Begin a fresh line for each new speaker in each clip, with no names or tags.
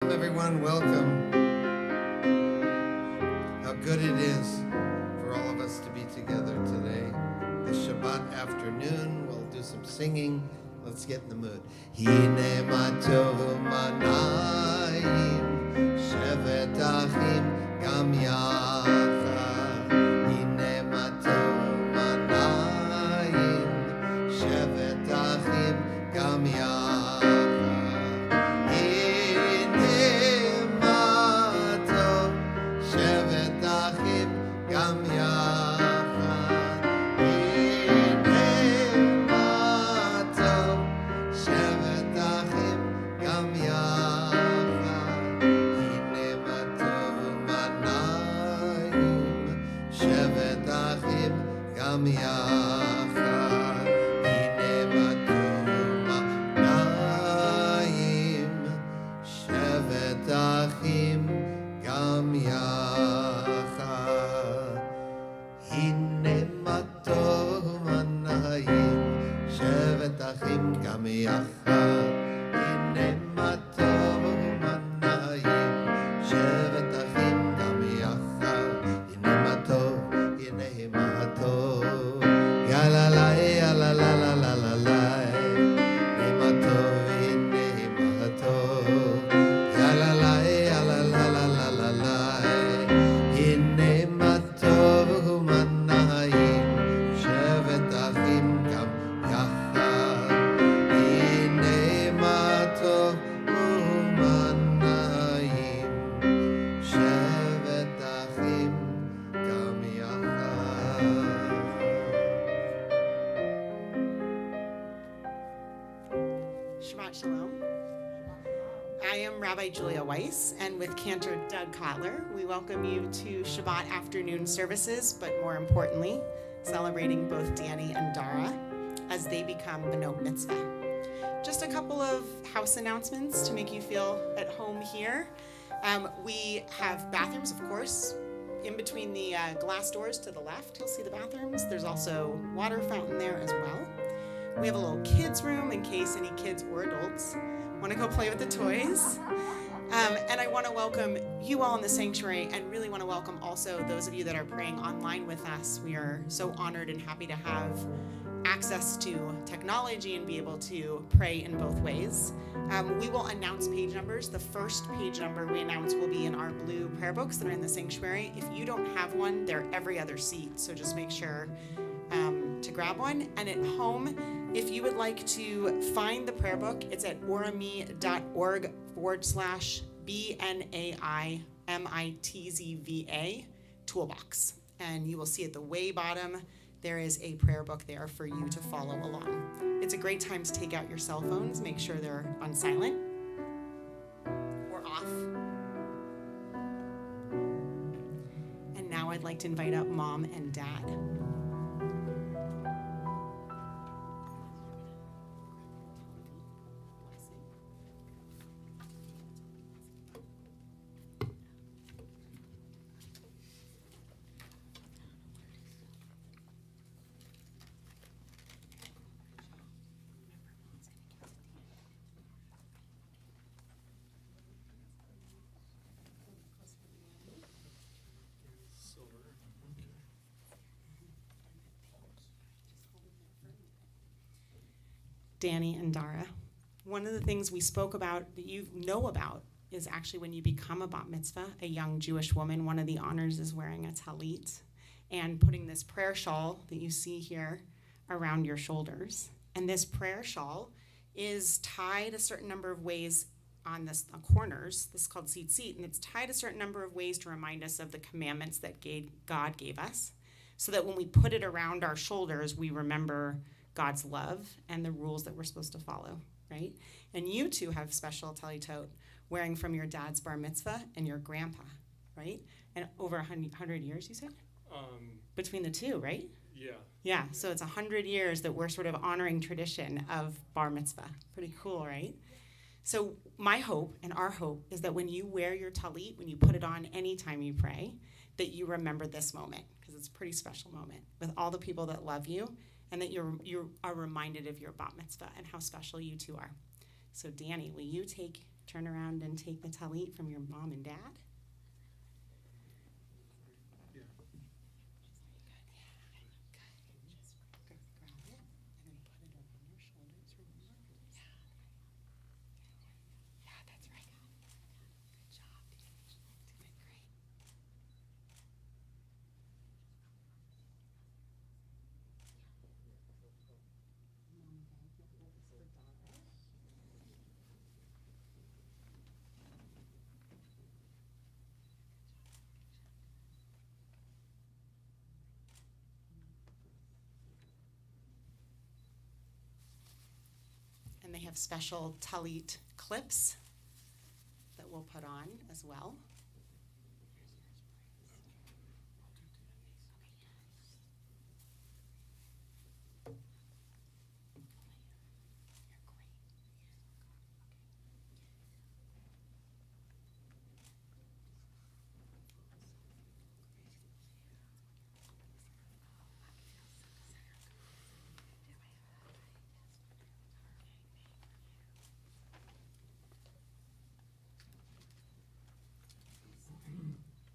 Shalom, everyone. Welcome. How good it is for all of us to be together today. This Shabbat afternoon, we'll do some singing. Let's get in the mood. Hine matovu manayim, shevet achim gam yachad. Hine matovu manayim, shevet achim gam yachad.
And with Cantor Doug Kotler, we welcome you to Shabbat afternoon services, but more importantly, celebrating both Dani and Darah as they become Benot Mitzvah. Just a couple of house announcements to make you feel at home here. We have bathrooms, of course, in between the glass doors to the left. You'll see the bathrooms. There's also water fountain there as well. We have a little kids room in case any kids or adults want to go play with the toys. And I want to welcome you all in the sanctuary and really want to welcome also those of you that are praying online with us. We are so honored and happy to have access to technology and be able to pray in both ways. We will announce page numbers. The first page number we announce will be in our blue prayer books that are in the sanctuary. If you don't have one, they're every other seat, so just make sure to grab one. And at home, if you would like to find the prayer book, it's at orami.org/BNAIMITZVA toolbox. And you will see at the way bottom, there is a prayer book there for you to follow along. It's a great time to take out your cell phones, make sure they're on silent or off. And now I'd like to invite up Mom and Dad. Dani and Darah. One of the things we spoke about that you know about is actually when you become a bat mitzvah, a young Jewish woman, one of the honors is wearing a talit and putting this prayer shawl that you see here around your shoulders. And this prayer shawl is tied a certain number of ways on the corners. This is called tzitzit, and it's tied a certain number of ways to remind us of the commandments that God gave us, so that when we put it around our shoulders, we remember God's love and the rules that we're supposed to follow, right? And you two have special talitot wearing from your dad's bar mitzvah and your grandpa, right? And over 100 years, you said? Between the two, right?
Yeah.
Yeah, so it's 100 years that we're sort of honoring tradition of bar mitzvah. Pretty cool, right? So my hope and our hope is that when you wear your talit, when you put it on anytime you pray, that you remember this moment, because it's a pretty special moment with all the people that love you, and that you are reminded of your bat mitzvah and how special you two are. So Dani, will you take turn around and take the talit from your mom and dad. And they have special talit clips that we'll put on as well.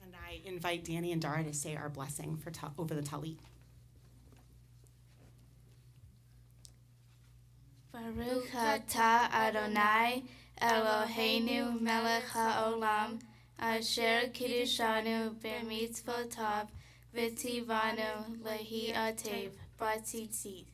And I invite Dani and Darah to say our blessing for over the talit.
Baruch atah Adonai Eloheinu melech haolam asher kiddushanu b'mitzvotav v'tivanu lehiatev b'tzitzit.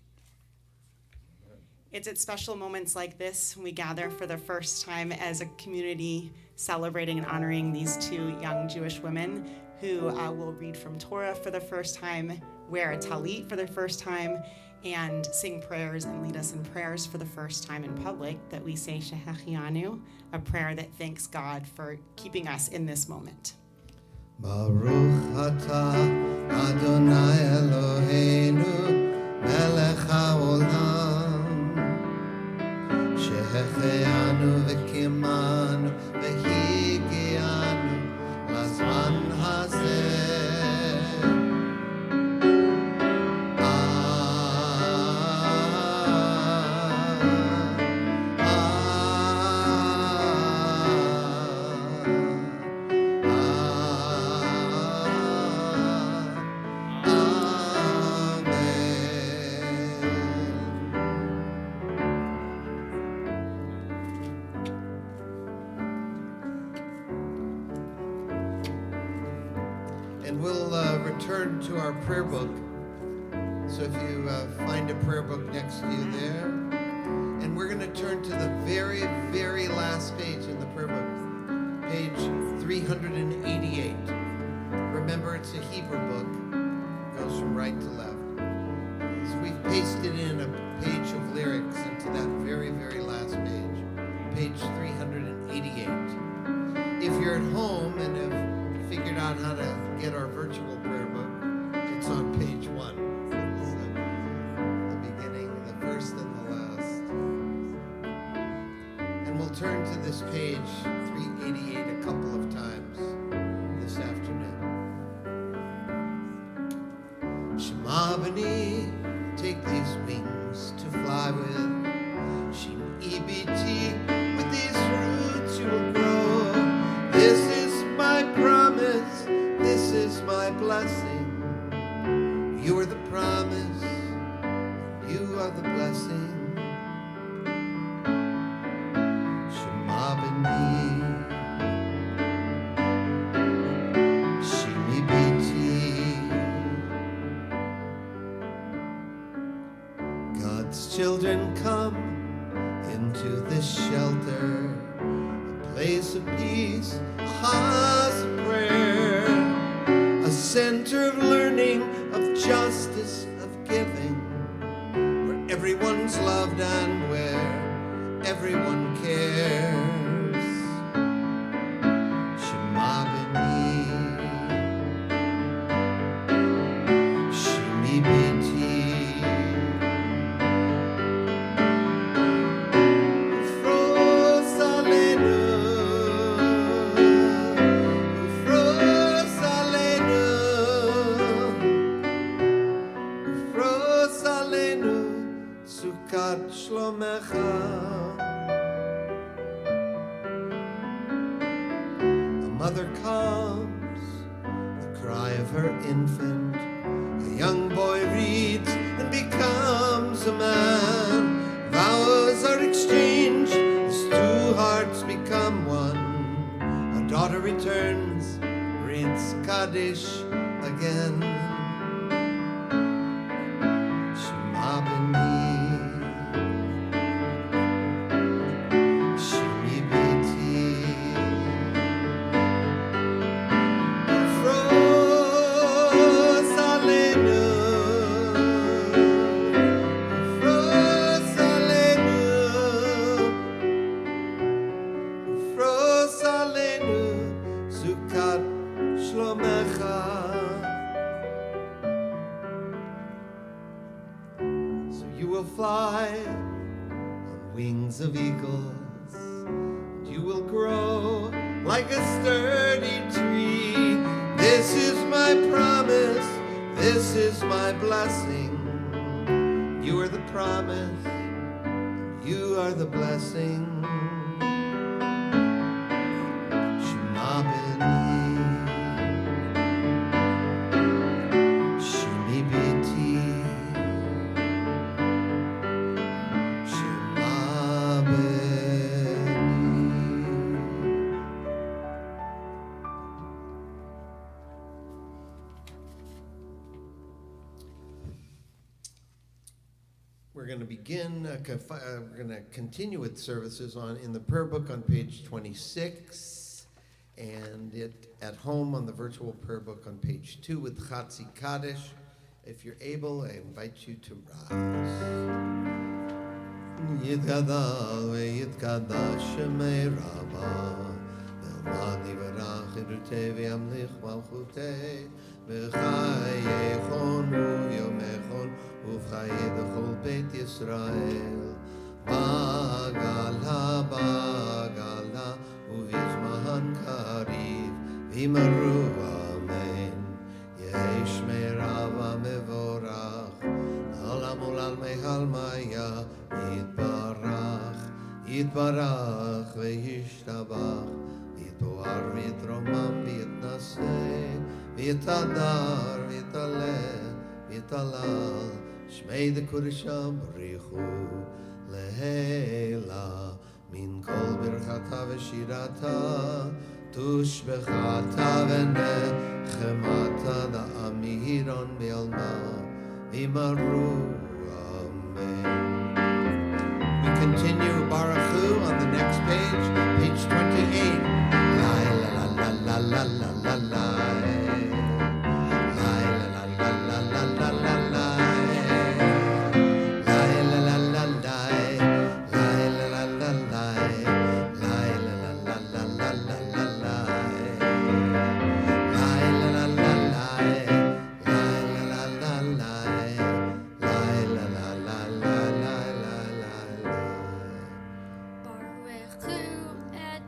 It's at special moments like this when we gather for the first time as a community celebrating and honoring these two young Jewish women who will read from Torah for the first time, wear a talit for the first time, and sing prayers and lead us in prayers for the first time in public, that we say Shehechianu, a prayer that thanks God for keeping us in this moment.
Baruch atah Adonai Eloheinu melech haolam shehechianu v'kimanu v'higianu lazman hazeh. And we'll return to our prayer book. So if you find a prayer book next to you there, and we're going to turn to the very, very last page in the prayer book, page 388. Remember, it's a Hebrew book. It goes from right to left. So we've pasted in a page of lyrics into that very, very last page 388. If you're at home and have figured out how to get our virtual prayer book, it's on page 1. So the beginning, the first and the last. And we'll turn to this page 388 a couple of times this afternoon. Shema B'ni, take these wings to fly with. Shin EBT, with these roots you will grow. This is my promise, this is my blessing. You are the promise, you are the blessing. Shema B'ni, Shin EBT. God's children come into this shelter, a place of peace, a house of prayer, a center of learning, of justice, of giving, where everyone's loved and where everyone cares. Shema B'ni, Shimi B'ti. Sukat Shlomecha. mother comes, the cry of her infant. A young boy reads and becomes a man. Vows are exchanged as two hearts become one. A daughter returns, reads Kaddish again. Shema b'ni, shemi b'ti, ufros aleinu, ufros aleinu, ufros aleinu, sukat shlomecha. So you will fly on wings of eagles, and you will grow like a sturdy tree. This is my promise, this is my blessing. You are the promise, you are the blessing. Shema b'ni, shemi b'ti, Shema b'ni. We're going to begin, we're going to continue with services in the prayer book on page 26, and at home on the virtual prayer book on page 2 with Chatzi Kaddish. If you're able, I invite you to rise. Yitgadal ve'yitkadash shemei Rabbah, ve'elmad yivarach edutei ve'yamlich malchutei, v'chayechon u'yomechon uv'chayei d'chol Beit Yisrael. Bagala, bagala, uv'yizmahan kariv, v'imaru amen. Yehi shmei Rava mevorach, Olam ulal mehalmaya, Yitbarach, Yitbarach ve'yishtabach, Yitboar v'yitromam v'yitnaseh, v'yitadar v'yitaleh, v'yitalal, Shmei d'kurisham b'richu, Leheila, min kol birchata v'shirata, Tushbechata v'nechemata da'amiron bi'alma, V'imaru, amen. We continue Baruch Hu on the next page, page 28. La la la la la la la la la. La la la la la la la la la. La la la la la. La la la la la. La la la la la la la la la. La la la la la. La la la la la. La la la la la la la la.
Baruch Hu et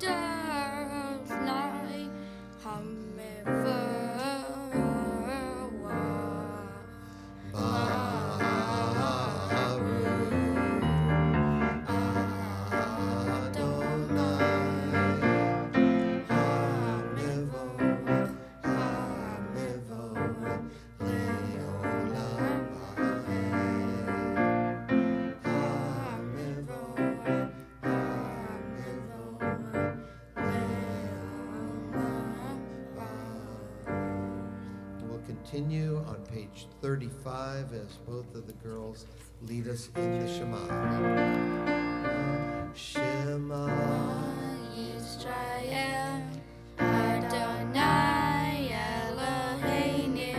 Adonai HaMevorach.
We'll continue on page 35 as both of the girls lead us in the Shema. Shema.
Yisrael, Adonai Eloheinu,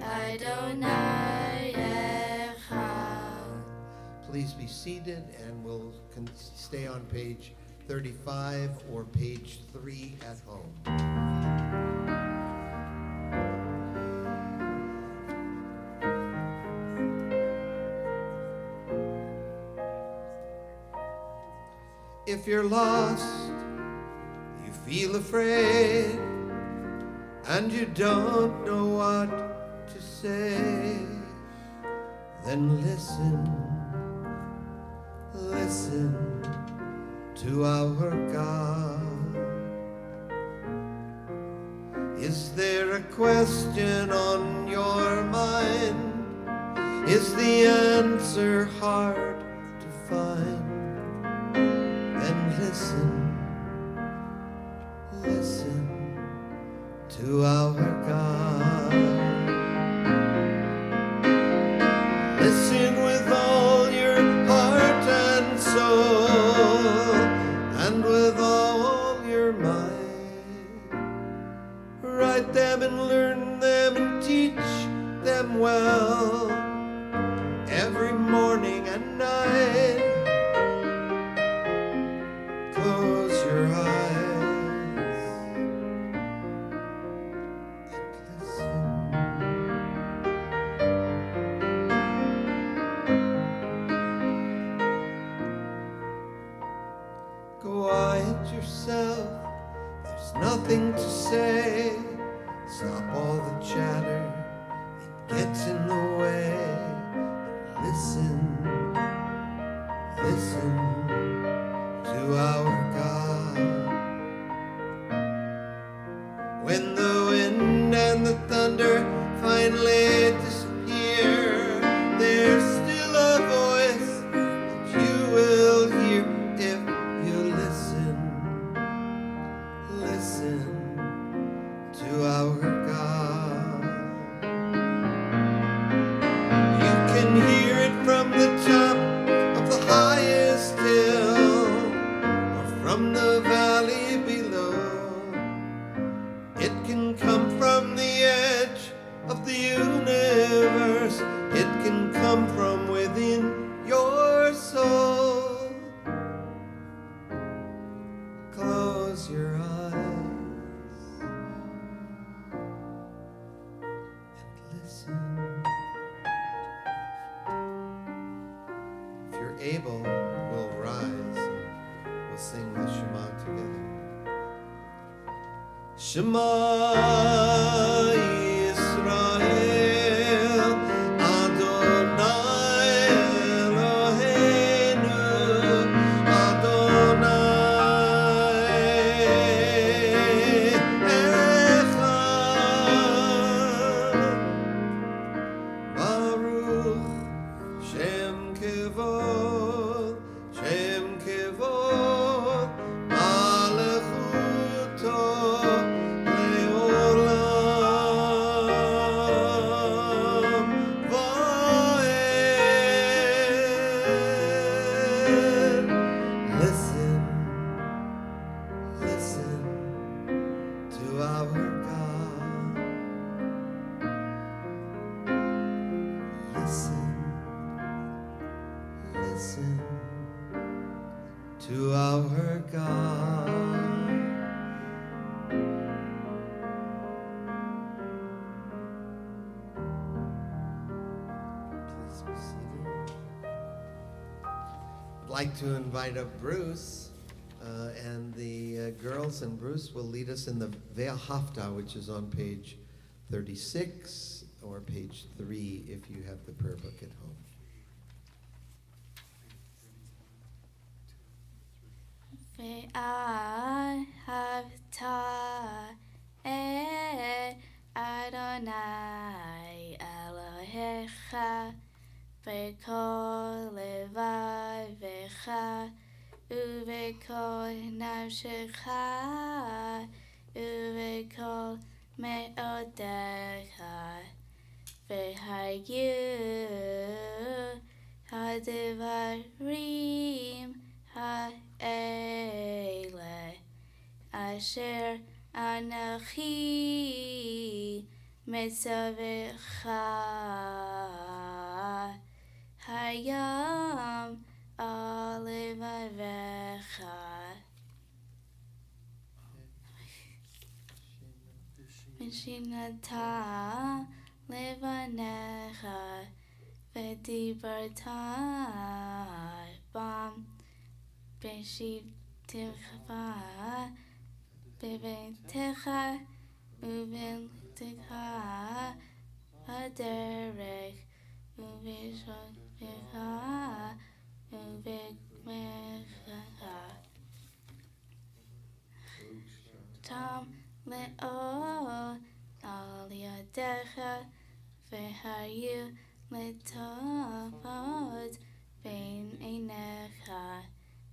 Adonai Echad.
Please be seated, and we'll stay on page 35 or page 3 at home. If you're lost, you feel afraid, and you don't know what to say, then listen to our God. Is there a question on your mind? Is the answer hard to find? Then listen to our God. Listen with all your heart and soul, and with all your might. Write them and learn them and teach them well, every morning and night. Close your eyes and listen. Quiet yourself, there's nothing to say. Stop all the chatter, it gets in the way. And listen to our God. When the wind and the thunder finally disappear, there's still a voice that you will hear if you listen to our God. You can hear it from the top of the highest hill, or from the valley below. It can come from the edge of the universe. It can come from within your soul. Close your eyes and listen. If you're able, we'll rise and we'll sing the Shema together. Shema Yisrael, Adonai Eloheinu, Adonai Echad. Baruch Shem Kevod, Malechuto leolam va'ed. Listen to our God. Listen to our God. Please be seated. I'd like to invite up Bruce, and the girls and Bruce will lead us in the Ve'ahavta, which is on page 36 or page 3 if you have the prayer book at home.
Ve'ahavta et Adonai Elohecha v'kol levavecha uv'kol nafshecha uv'kol me'odecha v'hayu ha'devarim ha'ele asher Anochi Mitzavecha Hayam Alevavecha Mishinata Levanecha Vedibarta Bam Beshiticha Beventecha Uventecha Aderech Uvishotecha Uvekmecha Tam לאור על ידיך והיו לטובות בין עיניך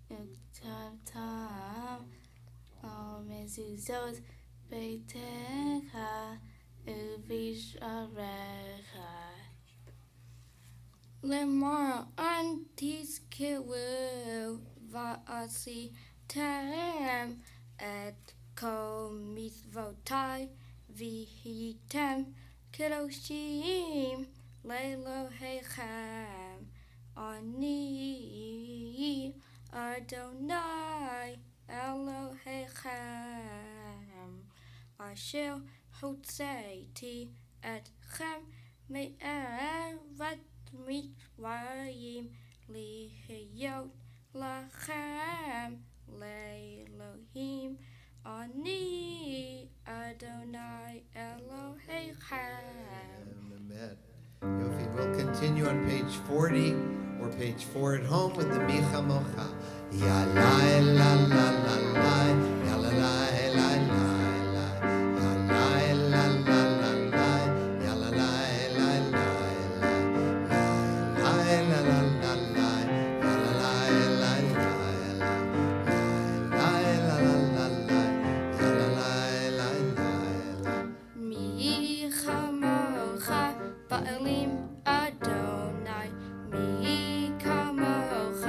וכתבתם על מזוזות ביתך ובשעריך. למען תזכרו ועשיתם את כל מצוותי והייתם קדושים לאלוהיכם. אני אדוני אלוהיכם אשר הוצאתי אתכם מארץ מצרים להיות לכם לאלוהים. אני אדוני אלוהיכם.
Amen. Yofi, we'll continue on page 40 or page 4 at home with the Micha Mocha. Ya la la la la la, ya la la la la la, ya la la la la la, ya la la la la la, la la la la la, ya la la la la la, la la la la la, ya la la la la la.
מי כמוך בעלים אדוני, מי כמוך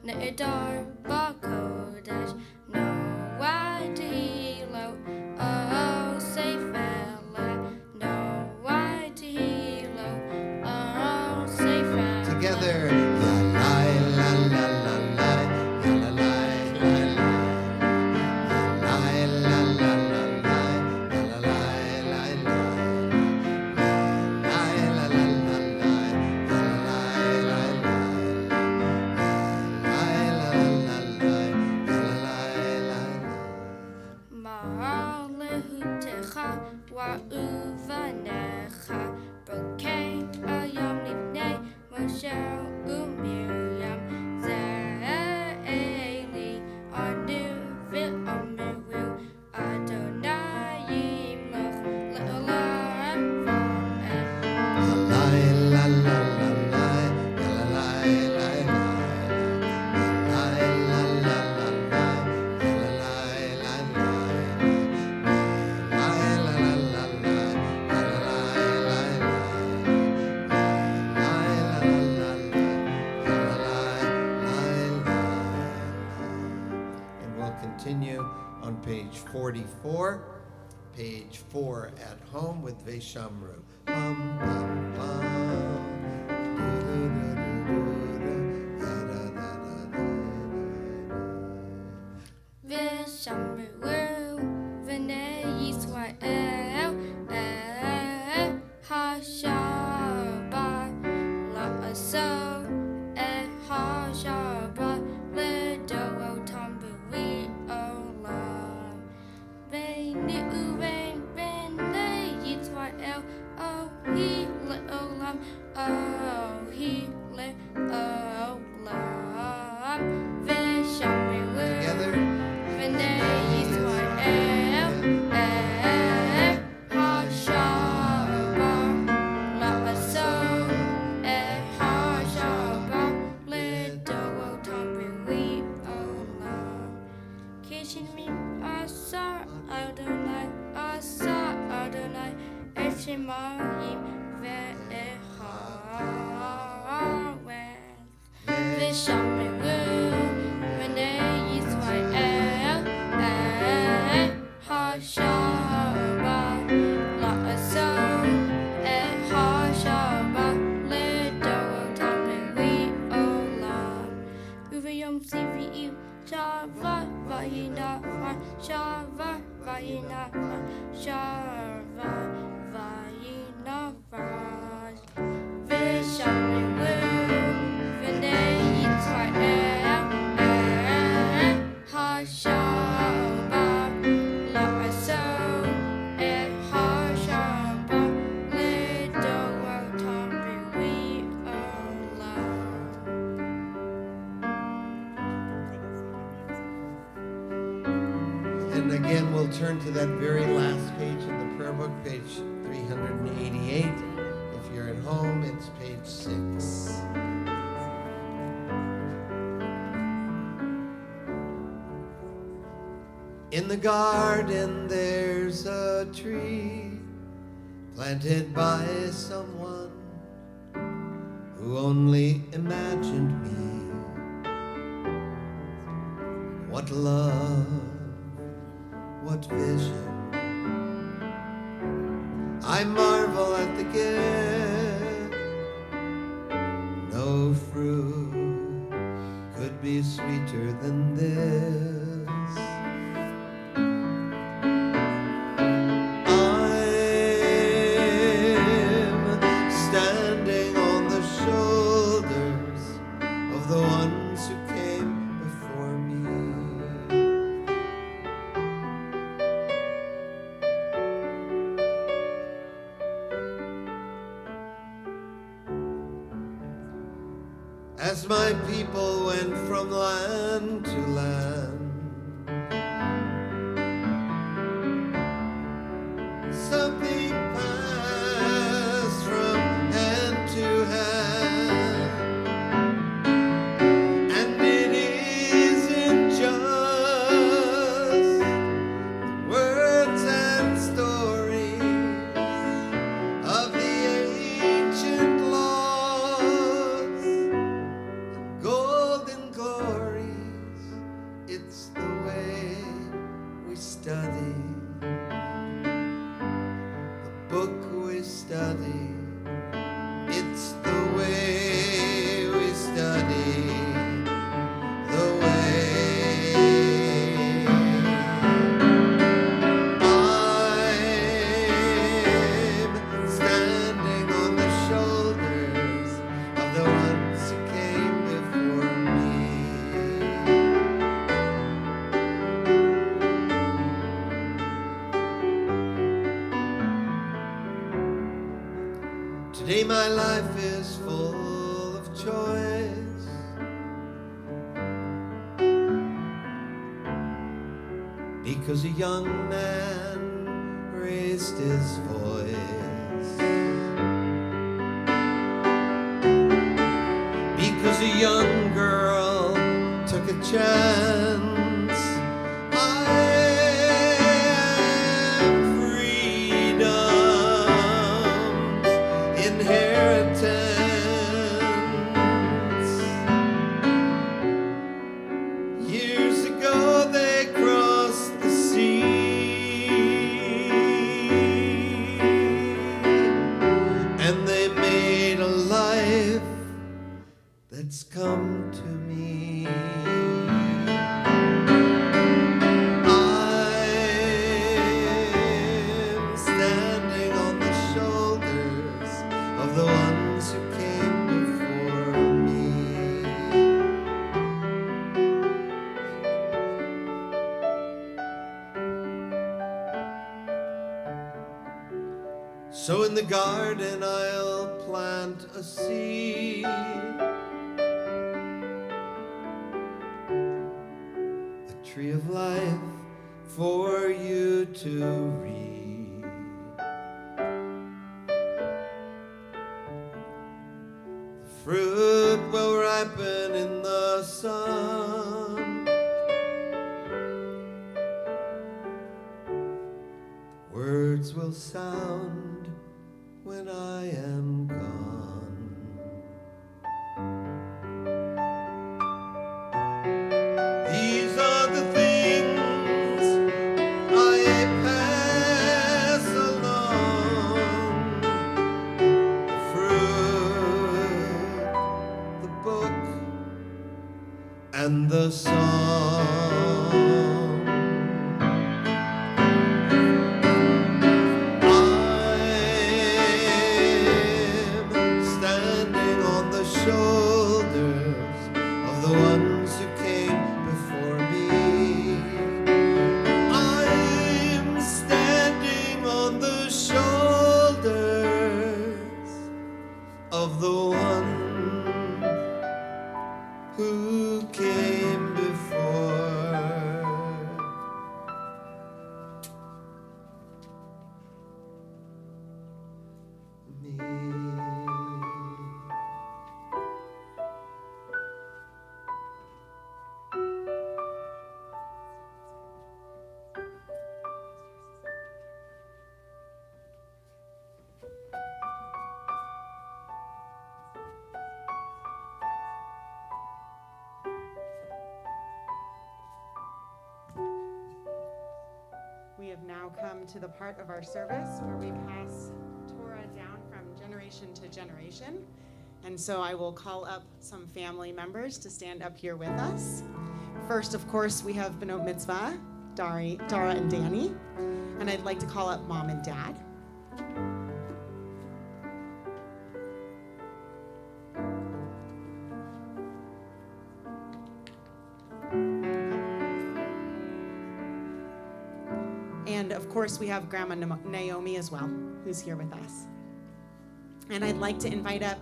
נהדר בקודש, נועדתי לו אוסיף אלה, נועדתי לו אוסיף אלה.
Together, la la la la la la, ya la la la la, la la la la la, ya la la la la, la la la la la, ya la la la la, la la la la la, ya la la la la.
מעלותך ובניך ברכי היום לפני משה ומרים. זה אלי ענו ואמרו אדוני ימלוך לעולם ועד.
La la la la la, ya la la la la, la la la la la, ya la la la la, la la la la la, ya la la la la, la la la la la, ya la la la la. And we'll continue on page 44. Page 4 at home with Veshamru. Bum, bum, bum.
ושמרו בני ישראל השבת לעשות את השבת לדורותם בריא עולם. ביני ובין בני ישראל אוהי לעולם, אוהי לעולם. ושמרו
Together.
בני ישראל השבת לעשות את השבת לדורותם בריא עולם. כשמיים עשה אדוני, עשה אדוני את שמיים ואת הארץ. ושמרו בני ישראל השבת לעשות את השבת לדורותם בריא עולם. וביום צביעי שבת ויהי נחת, שבת ויהי נחת, שבת ויהי נחת. ושמרו בני ישראל השבת לעשות את השבת לדורותם בריא עולם.
And again, we'll turn to that very last page in the prayer book, page 388. If you're at home, it's page 6. In the garden there's a tree planted by someone who only imagined me. What love, what vision. I marvel at the gift. No fruit could be sweeter than this. As my people went from land to land, something passed from hand to hand, and it isn't just words and stories of the ancient laws, golden glories. It's the way we study, the book we study. It's the way we study, the way. I'm standing on the shoulders of the ones who came before me. Today my life is full of choice. Because a young man raised his voice. Because a young girl took a chance. I am freedom's inheritance. Years ago they crossed the sea, and they made a life that's come to me. I'm standing on the shoulders of the ones who came before me. So in the garden I'll plant a seed, a tree of life for you to read. The fruit will ripen in the sun. Words will sound when I am gone. These are the things I pass along. The fruit, the book, and the song. I'm
have now come to the part of our service where we pass Torah down from generation to generation. And so I will call up some family members to stand up here with us. First, of course, we have Benot Mitzvah, Darah and Dani. And I'd like to call up Mom and Dad. And of course, we have Grandma Naomi as well, who's here with us. And I'd like to invite up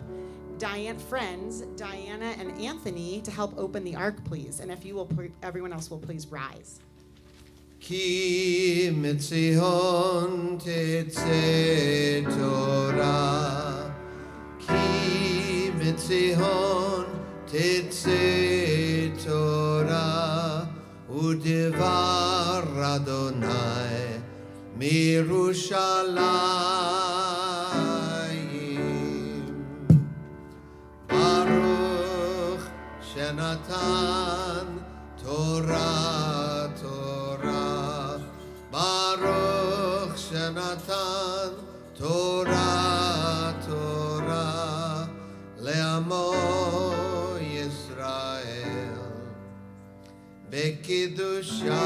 friends Diana and Anthony to help open the ark, please. And if you will, everyone else will please rise.
Ki mitzion tetze Torah, Ki mitzion tetze Torah, Udevar Adonai mirushalayim. Baruch Shenatan Torah, Torah. Baruch Shenatan Torah, Torah. Le'amo Yisrael Bekidusha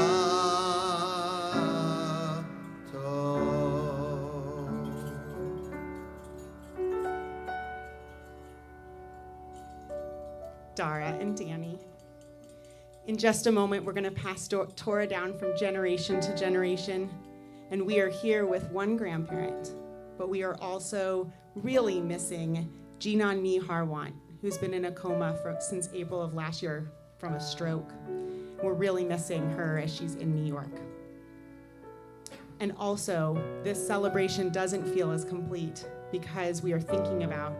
Tov.
Darah and Dani. In just a moment, we're going to pass Torah down from generation to generation. And we are here with one grandparent, but we are also really missing Jinan Harwant, who's been in a coma since April of last year from a stroke. We're really missing her as she's in New York. And also, this celebration doesn't feel as complete because we are thinking about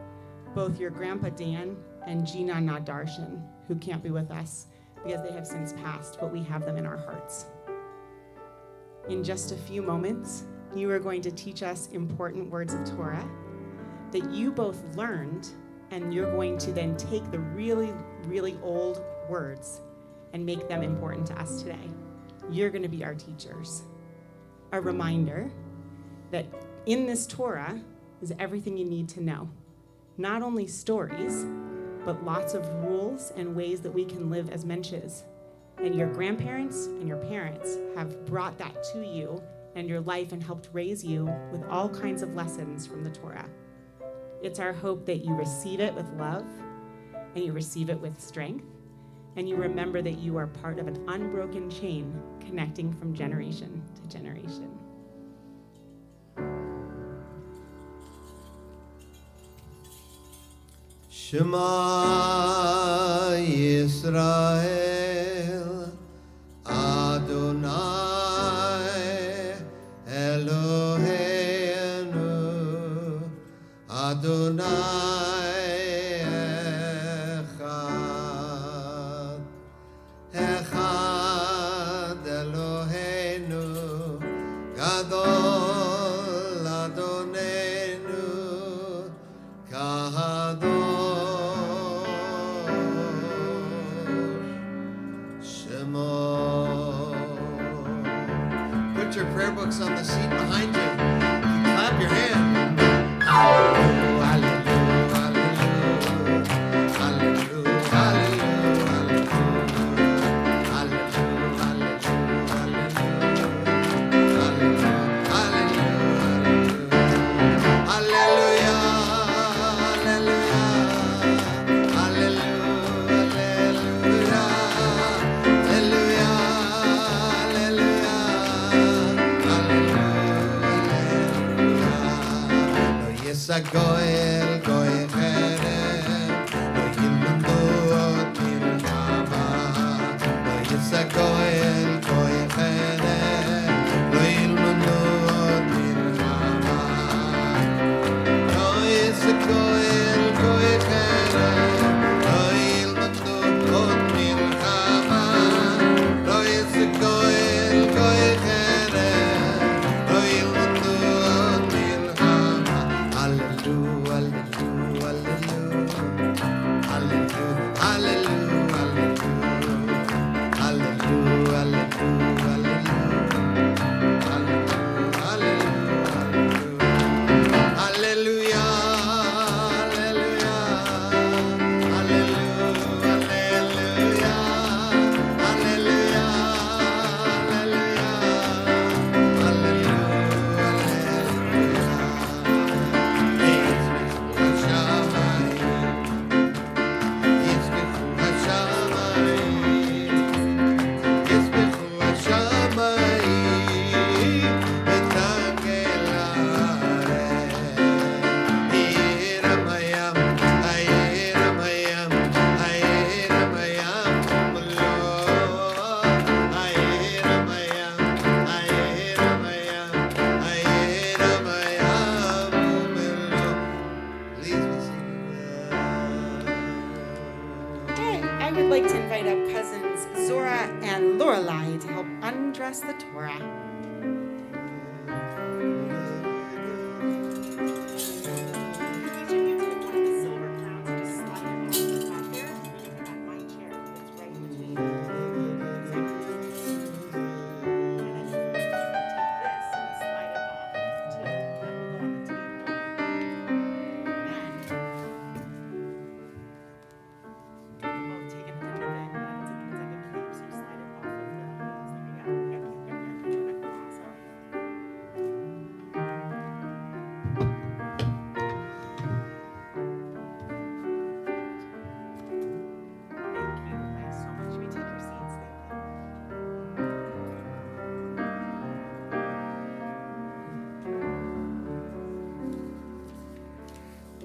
both your Grandpa Dan and Jinan Darshan, who can't be with us because they have since passed, but we have them in our hearts. In just a few moments, you are going to teach us important words of Torah that you both learned, and you're going to then take the really, really old words and make them important to us today. You're going to be our teachers. A reminder that in this Torah is everything you need to know. Not only stories, but lots of rules and ways that we can live as mensches. And your grandparents and your parents have brought that to you and your life and helped raise you with all kinds of lessons from the Torah. It's our hope that you receive it with love and you receive it with strength and you remember that you are part of an unbroken chain connecting from generation to generation.
Shema Yisrael Adonai Eloheinu Adonai Echad Echad Eloheinu Gadol Adonenu Kahadosh Put your prayer books on the seat behind you. Clap your hand. Hallelujah, hallelujah, hallelujah, Goel goy kherem lo yilmundu ot milchama lo yisa goel goy kherem lo yilmundu ot milchama lo yisa goel goy kherem lo yilmundu ot milchama lo yisa goel goy kherem lo yilmundu ot milchama Hallelujah.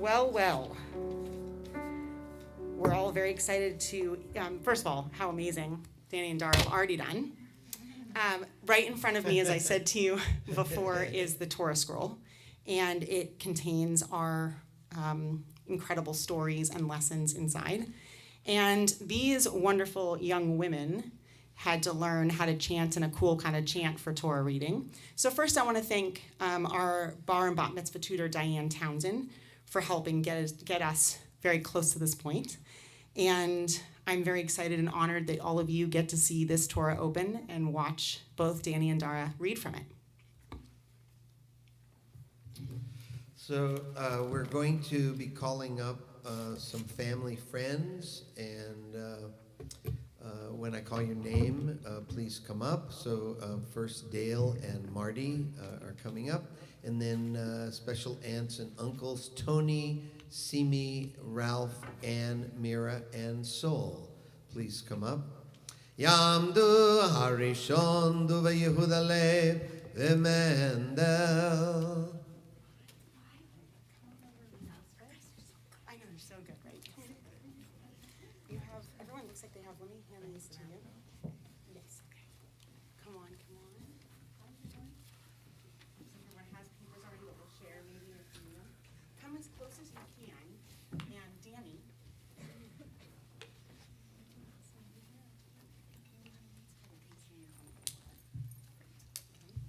Well. We're all very excited to, first of all, how amazing Dani and Darah have already done. Right in front of me, as I said to you before, is the Torah scroll, and it contains our incredible stories and lessons inside. And these wonderful young women had to learn how to chant in a cool kind of chant for Torah reading. So first I want to thank our bar and bat mitzvah tutor, Diane Townsend, for helping get us very close to this point. And I'm very excited and honored that all of you get to see this Torah open and watch both Dani and Darah read from it.
So we're going to be calling up some family friends, and when I call your name, please come up. So first Dale and Marty are coming up, and then special aunts and uncles, Tony, Simi, Ralph, Ann, Mira, and Sol. Please come up. Yamdu Harishon du Yehuda Lev V'Mendel.
I know, they're so good, right? You have, everyone looks like they have, let me hand these to you. Yes, okay. Come on. Everyone has papers already that we'll share maybe with you. Come as close as you can. And Dani.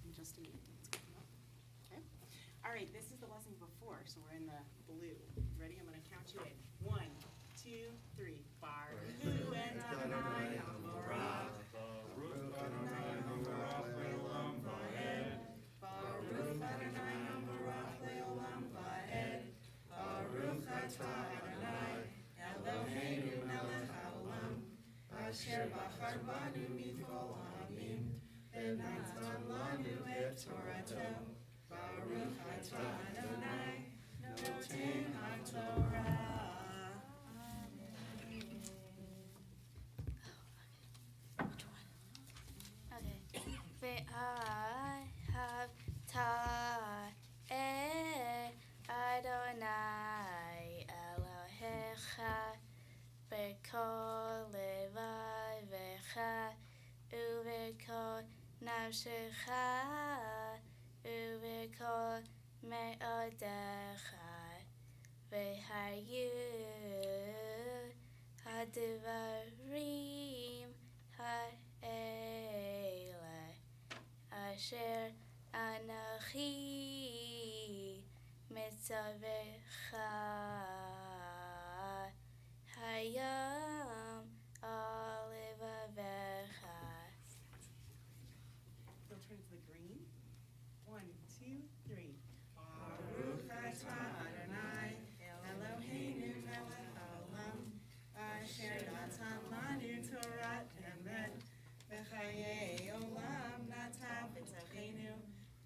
In just a minute. Okay. All right, this is the lesson before, so we're in the blue. Ready? I'm going to count you in. 1, 2, 3. Baruch Adonai Hamerach. Baruch Adonai Hamerach le'olam va'ed. Baruch Adonai Hamerach le'olam va'ed. Baruch atah Adonai Eloheinu melech haolam. Asher bachar banu mikol ha'amim. V'natan lanu et Torato. Baruch atah Adonai noten haTorah.
Okay. Ve'ai havta'eh Adonai Elohecha b'kol levavcha u'b'kol nafshecha u'b'kol me'odecha v'hayu hadivarim ha'ele asher anochi mitzavecha hayom olivavecha.
They'll turn to the green. 1, 2, 3. Baruch atah Adonai Eloheinu melech haolam. Asher natan lanu Torah emet. V'chayei olam natan b'tocheinu.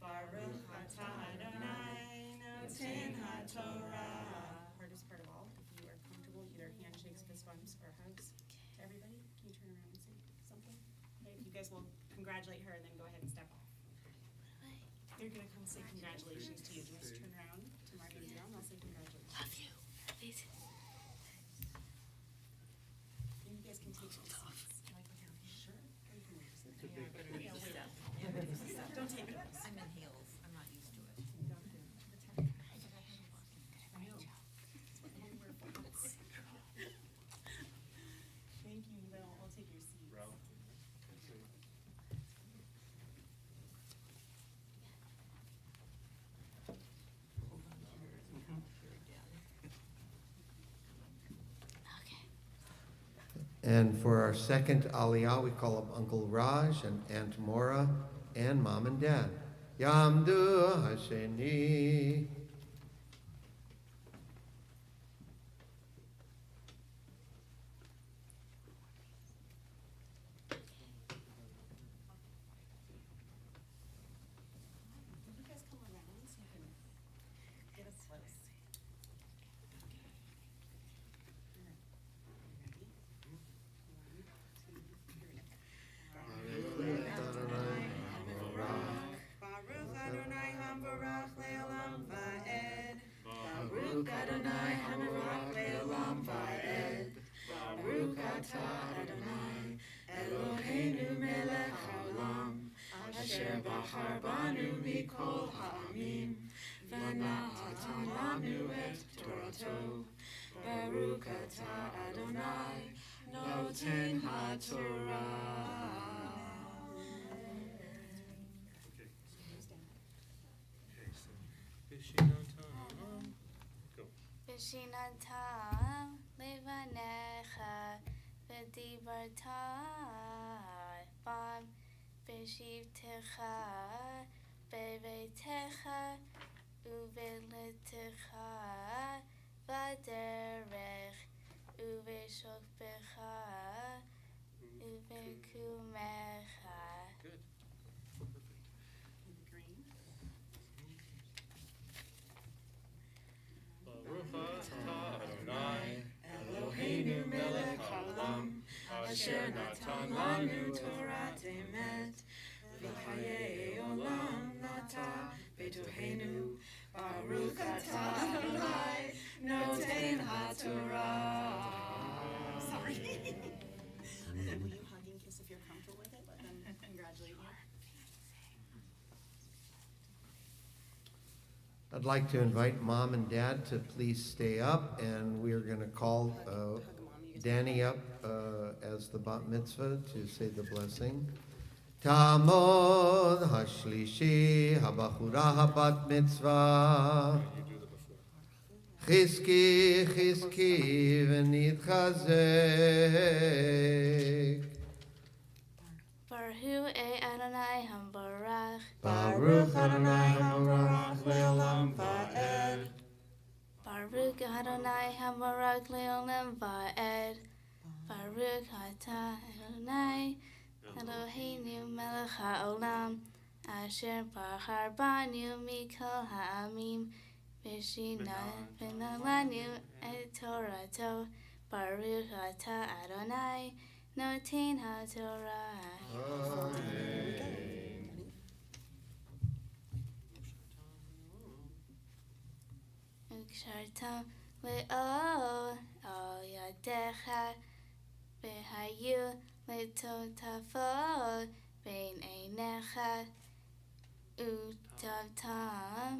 Baruch atah Adonai noten haTorah. Hardest part of all, if you are comfortable, either handshakes, fist bumps, or hugs. Everybody, can you turn around and say something? Okay, you guys will congratulate her and then go ahead and step off. They're gonna come say congratulations to you. Just turn around to Marty and Dale and I'll say congratulations.
Love you. Please.
And you guys can take your seats. Sure. Don't take it.
I'm in heels. I'm not used to it.
I know. That's what they wear for us. Thank you, you guys all take your seats.
And for our second aliyah, we call up Uncle Raj and Aunt Mora and Mom and Dad. Yamdu Hasheni.
You guys come around so you can get us close. Baruch Adonai Hamvarach le'olam va'ed.
Bahar Banu Mikol Ha'amim, V'natan Lanu et Torato, Baruch Atah Adonai, Noten HaTorah.
V'shinantam levanecha v'dibartam bam v'shivtecha bevetecha uve'letecha v'derech uve'shokbecha uve'kumecha.
Good. Baruch atah Adonai,
Eloheinu melech haolam, asher natan lanu Torat emet, v'chayei olam nata b'tohenu, Baruch atah Adonai, noten haTorah.
Sorry. Will you hug and kiss if you're comfortable with it? Let them congratulate you.
I'd like to invite Mom and Dad to please stay up, and we're going to call Dani up as the bat mitzvah to say the blessing. Tamod hashlishi habachura habat mitzvah. Chizki chizki v'nitchazek.
Baruch Adonai Hambarach.
Baruch Adonai Hambarach le'olam va'ed.
Baruch Adonai Hambarach le'olam va'ed. Baruch atah Adonai Eloheinu melech ha'olam, asher bahar banu mikol ha'amim, v'shinah lanu et Torato. Baruch atah Adonai noten HaTorah. Ukshartam le'ol al yadecha, v'hayu le'totafot bein einecha, utavtam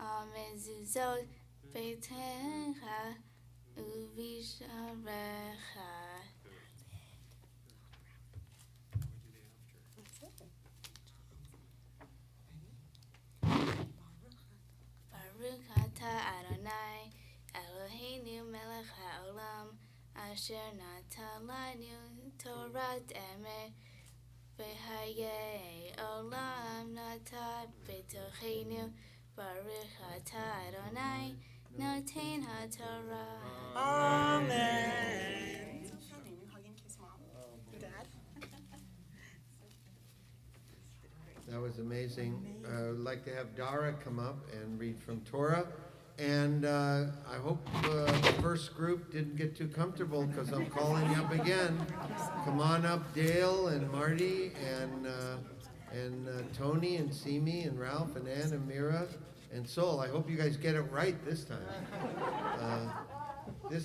al mezuzot beitecha uvisharecha. Baruch atah Adonai, Eloheinu melech ha'olam, asher natan lanu Torat emet, v'hayei olam nata b'tochenu. Baruch atah Adonai, noten HaTorah.
Amen.
So fun. You hug and kiss Mom. Dad.
That was amazing. I'd like to have Darah come up and read from Torah. And I hope the first group didn't get too comfortable because I'm calling you up again. Come on up, Dale and Marty and Tony and Simi and Ralph and Ann and Mira and Sol. I hope you guys get it right this time.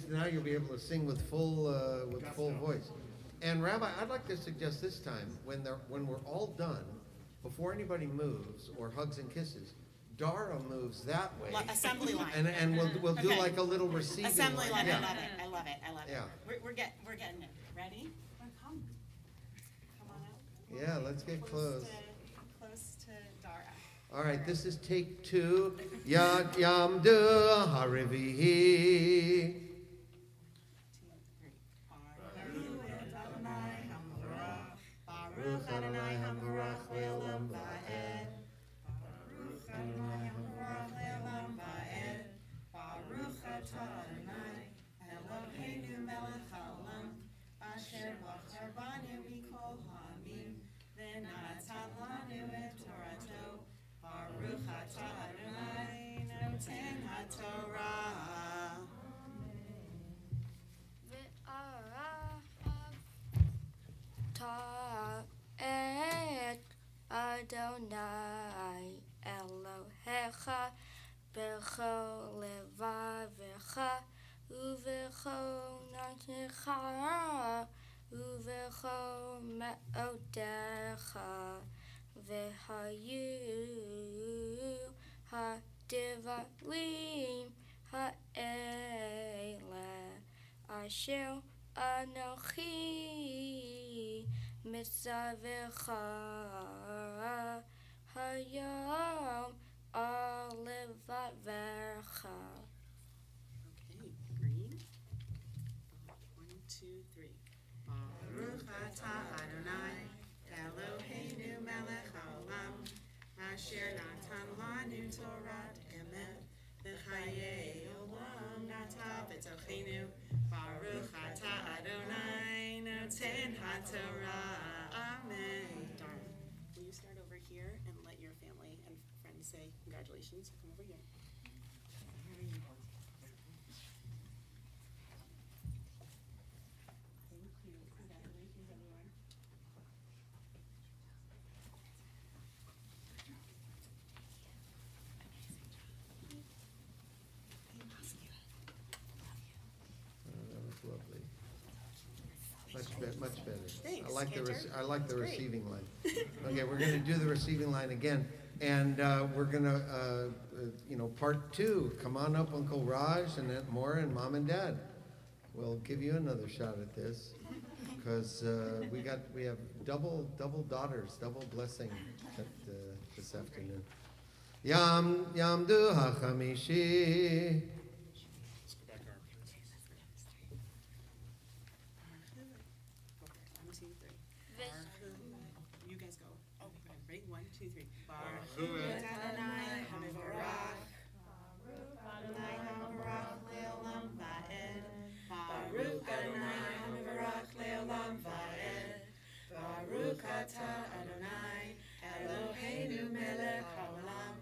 Now you'll be able to sing with full voice. And Rabbi, I'd like to suggest this time when we're all done, before anybody moves or hugs and kisses, Darah moves that way.
Assembly line.
And we'll do
Okay.
like a little receiving
Assembly line.
Yeah.
I love it. I love it. I love it.
Yeah.
We're getting it. Ready? Come. Come on out.
Yeah, let's get close.
Close to Darah.
All right, this is take 2. Yad Yamdu Harivihi. Baruch Adonai Hambarach le'olam va'ed.
Baruch Adonai Hambarach le'olam va'ed. Baruch atah Adonai, Eloheinu melech haolam, asher bachar banu mikol ha'amim, v'natan lanu et Torato. Baruch atah Adonai, noten HaTorah.
Et Adonai Elohecha b'chol levavecha uv'chol nafshecha uv'chol me'odecha והיו הדברים האלה אשר אנוכי מצווך היום על לבבך.
Okay, green. 1, 2, 3.
Baruch atah Adonai, Eloheinu melech haolam, asher natan lanu Torat emet, v'chayei olam nata b'tochenu. Baruch atah Adonai, noten haTorah. Amen.
Darn. Will you start over here and let your family and friends say congratulations? Come over here. Thank you. Congratulations, everyone.
That was lovely. Much better.
Thanks,
I like the
Cantor.
I like the
That's great.
receiving line. Okay, we're going to do the receiving line again, and we're going to, part 2. Come on up, Uncle Raj, and Aunt Maura, and Mom and Dad. We'll give you another shot at this, because we have double daughters, double blessing this afternoon. Yamdu hachamishi.
Let's go back arm.
Okay, 1, 2, 3. You guys go. Oh, ready? 1, 2, 3.
Baruch Adonai Hamevorach. Adonai Hamevorach leolam va'ed. Baruch Adonai Hamevorach leolam va'ed. Baruch atah Adonai Eloheinu melech haolam,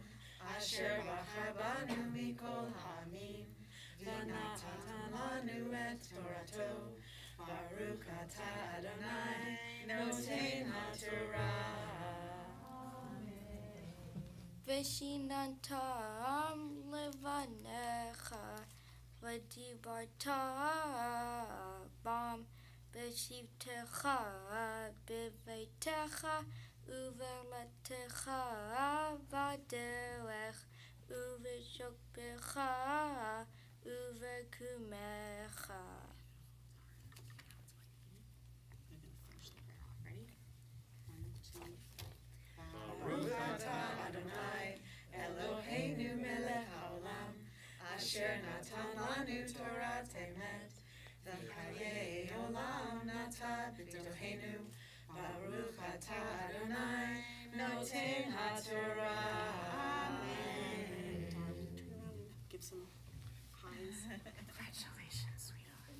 asher bachar banu mikol ha'amim, v'natan lanu et Torato. Baruch atah Adonai noten haTorah.
ושיננתם לבניך ודיברת בם בשבתך בביתך ובלתך בדרך ובשוכבך ובקומך.
We're going to finish the prayer. Ready? 1, 2, 3.
Baruch atah Adonai Eloheinu melech haolam, asher natan lanu Torat emet, v'chayei olam nata b'tochenu. Baruch atah Adonai noten haTorah. Amen.
Darn, turn around and give some highs. Congratulations, sweetheart.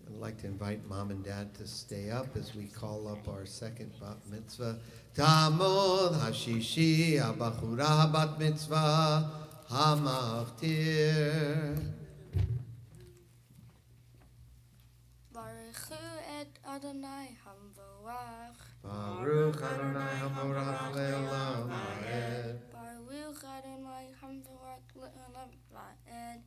I'd like to invite Mom and Dad to stay up as we call up our second bat mitzvah. Tamod hashishi abachura bat mitzvah hamaftir.
ברכו את אדוני המבורך.
Baruch Adonai hamorach le'olam va'ed.
ברוך אדוני המבורך לעולם ועד.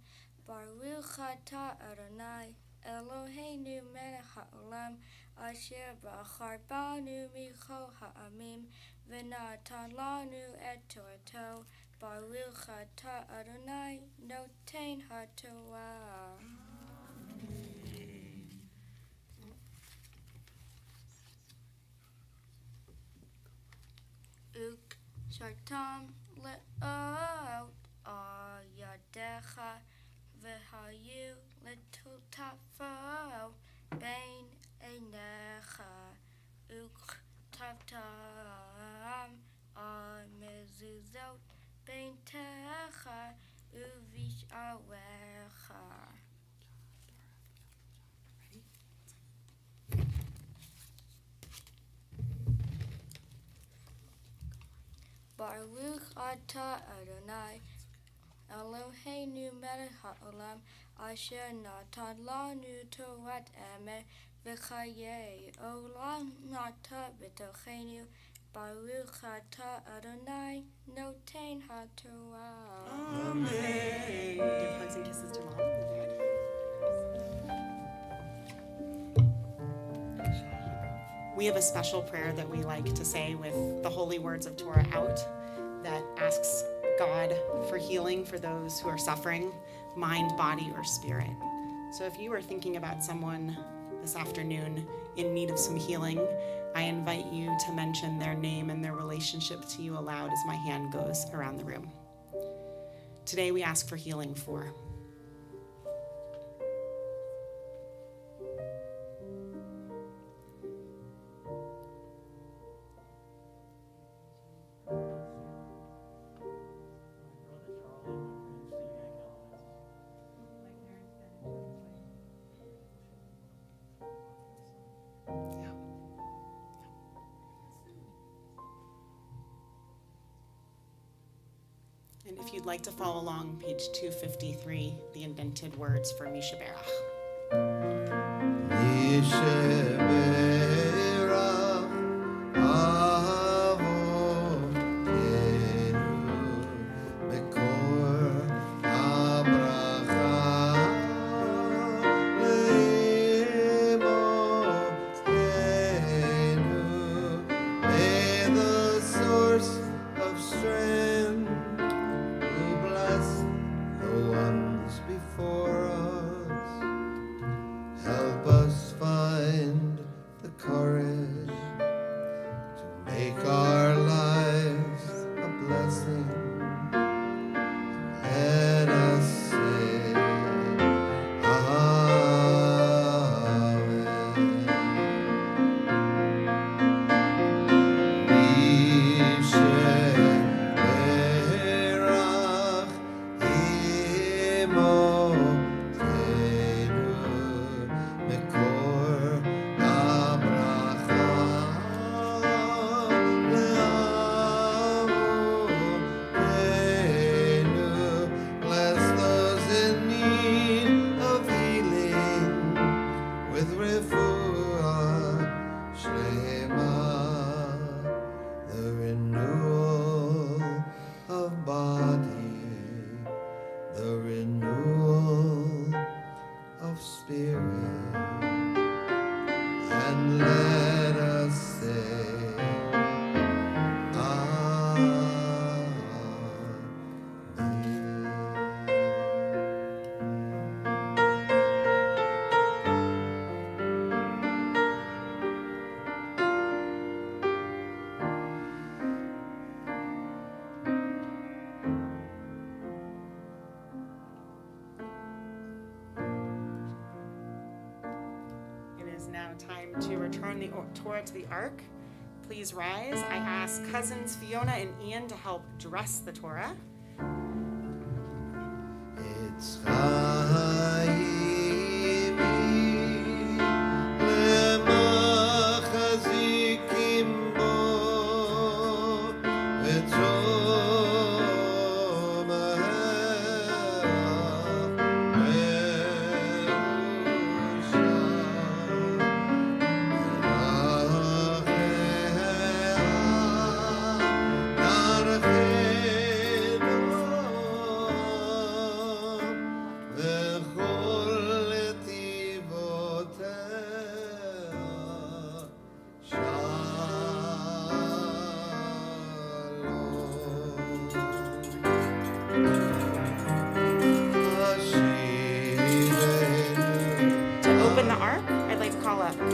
ברוך אתה אדוני אלוהינו מלך העולם אשר בחר בנו מכל העמים ונתן לנו את תורתו. ברוך אתה אדוני נותן התורה. וקשרתם לאות על ידיך והיו לטוטפו בין עיניך וכתבתם על מזוזות ביתך ובשעריך. ברוך אתה אדוני אלוהינו מלך העולם אשר נתן לנו תורת אמת וחיי עולם נטע בתוכנו. ברוך אתה אדוני נותן התורה.
Give hugs and kisses to Mom and Dad. we have a special prayer that we like to say with the holy words of Torah out that asks God for healing for those who are suffering, mind, body, or spirit. So if you are thinking about someone this afternoon in need of some healing, I invite you to mention their name and their relationship to you aloud as my hand goes around the room. Today we ask for healing for And if you'd like to follow along, page 253, the indented words for Mishaberach. Now time to return the Torah to the Ark. Please rise. I ask cousins Fiona and Ian to help dress the Torah.
It's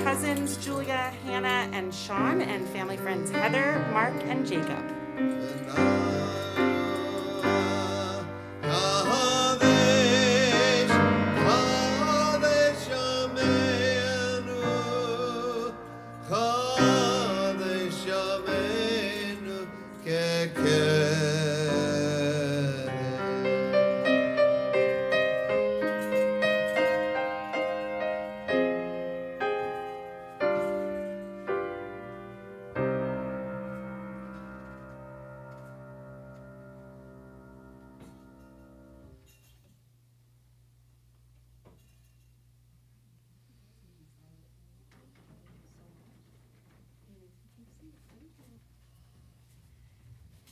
Cousins Julia, Hannah, and Sean, and family friends Heather, Mark, and Jacob.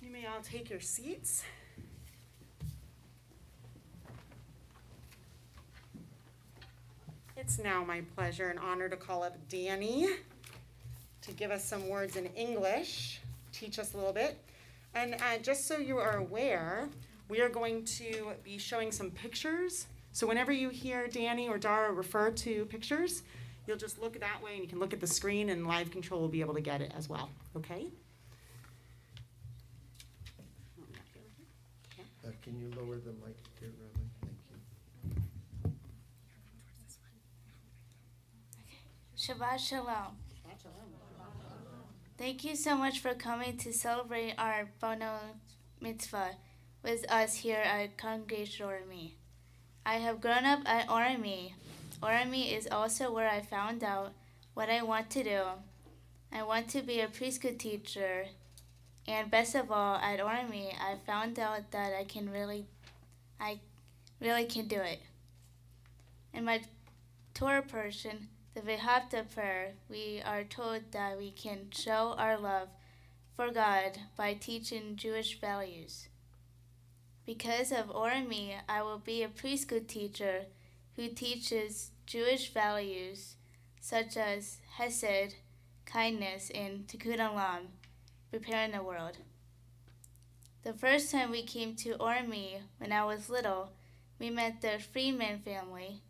You may all take your seats. It's now my pleasure and honor to call up Dani to give us some words in English, teach us a little bit. And just so you are aware, we are going to be showing some pictures. So whenever you hear Dani or Darah refer to pictures, you'll just look that way and you can look at the screen and live control will be able to get it as well, okay?
Can you lower the mic here, Riley? Thank you.
Shabbat Shalom. Thank you so much for coming to celebrate our Bono Mitzvah with us here at Congregation Orami. I have grown up at Orami. Orami is also where I found out what I want to do. I want to be a preschool teacher. And best of all, at Orami, I found out that I really can do it. In my Torah portion, the V'havta prayer, we are told that we can show our love for God by teaching Jewish values. Because of Orami, I will be a preschool teacher who teaches Jewish values such as Hesed, kindness, and Tikkun Olam, preparing the world. The first time we came to Orami when I was little, we met the Freeman family,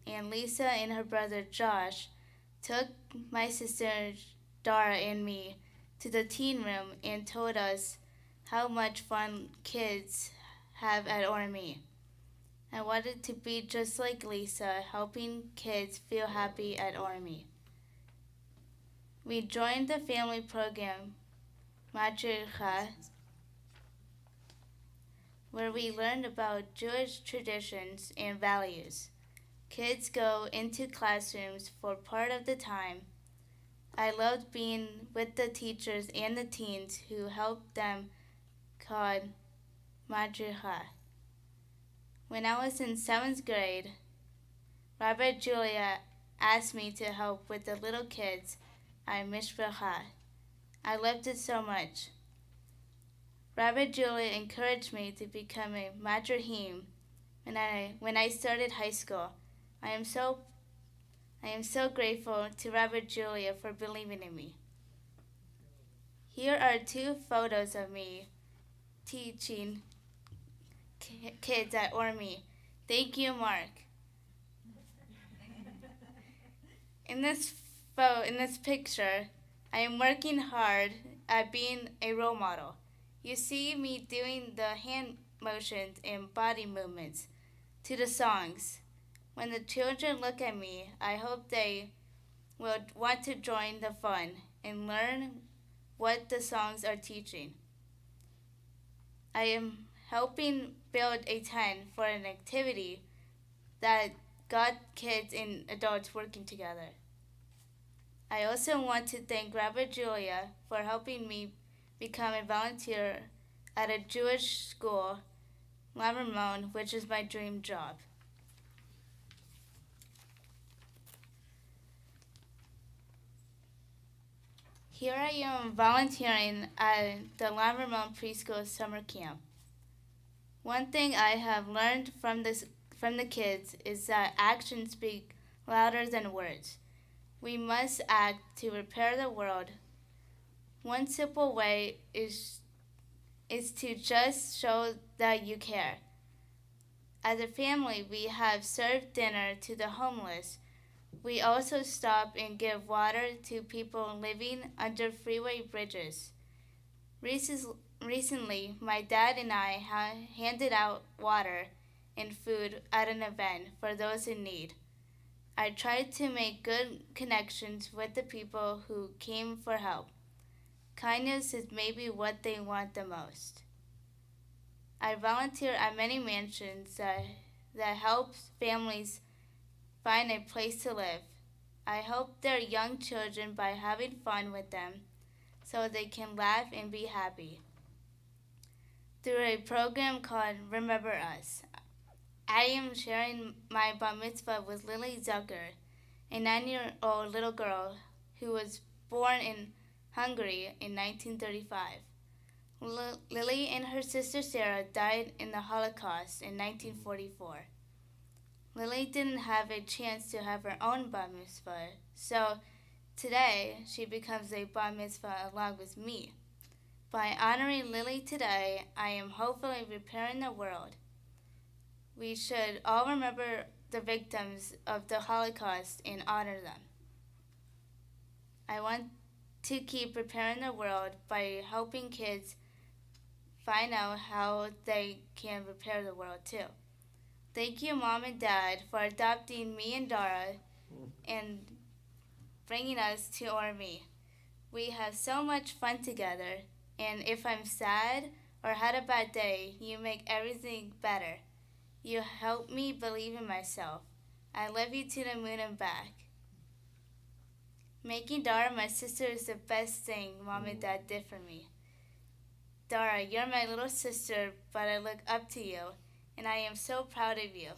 and Lisa and her brother Josh took my sister Darah and me to the teen room and told us how much fun kids have at Orami. I wanted to be just like Lisa, helping kids feel happy at Orami. We joined the family program, Madricha, where we learned about Jewish traditions and values. Kids go into classrooms for part of the time. I loved being with the teachers and the teens who helped them called Madricha. When I was in 7th grade, Rabbi Julia asked me to help with the little kids at Mishpacha. I loved it so much. Rabbi Julia encouraged me to become a madrahim when I started high school. I am so grateful to Rabbi Julia for believing in me. Here are 2 photos of me teaching kids at Orami. Thank you, Mark. In this picture, I am working hard at being a role model. You see me doing the hand motions and body movements to the songs. When the children look at me, I hope they will want to join the fun and learn what the songs are teaching. I am helping build a tent for an activity that got kids and adults working together. I also want to thank Rabbi Julia for helping me become a volunteer at a Jewish school, Lamramon, which is my dream job. Here I am volunteering at the Lamramon Preschool Summer Camp. One thing I have learned from the kids is that actions speak louder than words. We must act to repair the world. One simple way is to just show that you care. As a family, we have served dinner to the homeless. We also stop and give water to people living under freeway bridges. Recently, my dad and I handed out water and food at an event for those in need. I tried to make good connections with the people who came for help. Kindness is maybe what they want the most. I volunteer at many mansions that helps families find a place to live. I help their young children by having fun with them so they can laugh and be happy. Through a program called Remember Us, I am sharing my bar mitzvah with Lily Zucker, a 9-year-old little girl who was born in Hungary in 1935. Lily and her sister Sarah died in the Holocaust in 1944. Lily didn't have a chance to have her own bar mitzvah, so Today, she becomes a bar mitzvah along with me. By honoring Lily today, I am hopefully repairing the world. We should all remember the victims of the Holocaust and honor them. I want to keep repairing the world by helping kids find out how they can repair the world too. Thank you, Mom and Dad, for adopting me and Darah and bringing us to Ormy. We have so much fun together, and if I'm sad or had a bad day, you make everything better. You help me believe in myself. I love you to the moon and back. Making Darah my sister is the best thing Mom and Dad did for me. Darah, you're my little sister, but I look up to you, and I am so proud of you.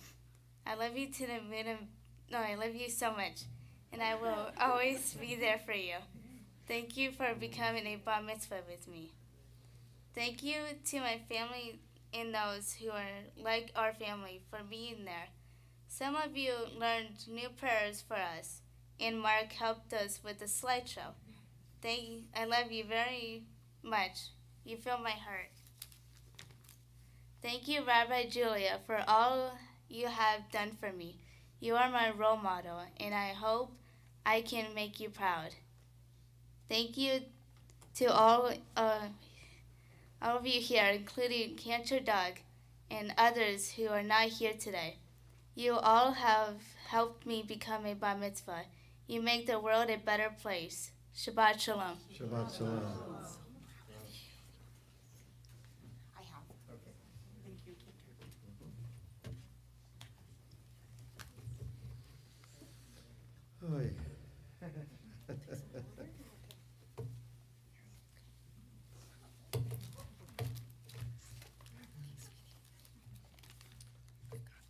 I love you to the moon and I love you so much, and I will always be there for you. Thank you for becoming a bar mitzvah with me. Thank you to my family and those who are like our family for being there. Some of you learned new prayers for us, and Mark helped us with the slideshow. I love you very much. You fill my heart. Thank you, Rabbi Julia, for all you have done for me. You are my role model, and I hope I can make you proud. Thank you to all of you here, including Cantor Doug and others who are not here today. You all have helped me become a bar mitzvah. You make the world a better place. Shabbat shalom.
Shabbat shalom.
I have. Thank you, Cantor.
Oy.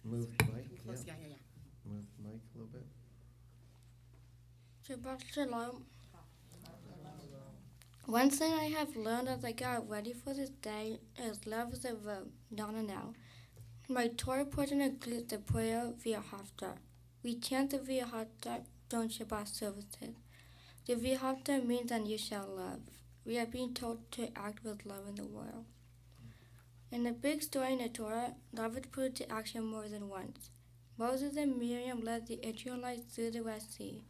Move the mic, yeah.
Close, yeah.
Move the mic a little bit.
Shabbat Shalom. One thing I have learned as I got ready for this day is love is a verb, not a noun. My Torah portion includes the prayer via Haftarah. We chant the via Haftarah during Shabbat services. The via Haftarah means that you shall love. We are being told to act with love in the world. In the big story in the Torah, love is put into action more than once. Moses and Miriam led the Israelites through the Red Sea.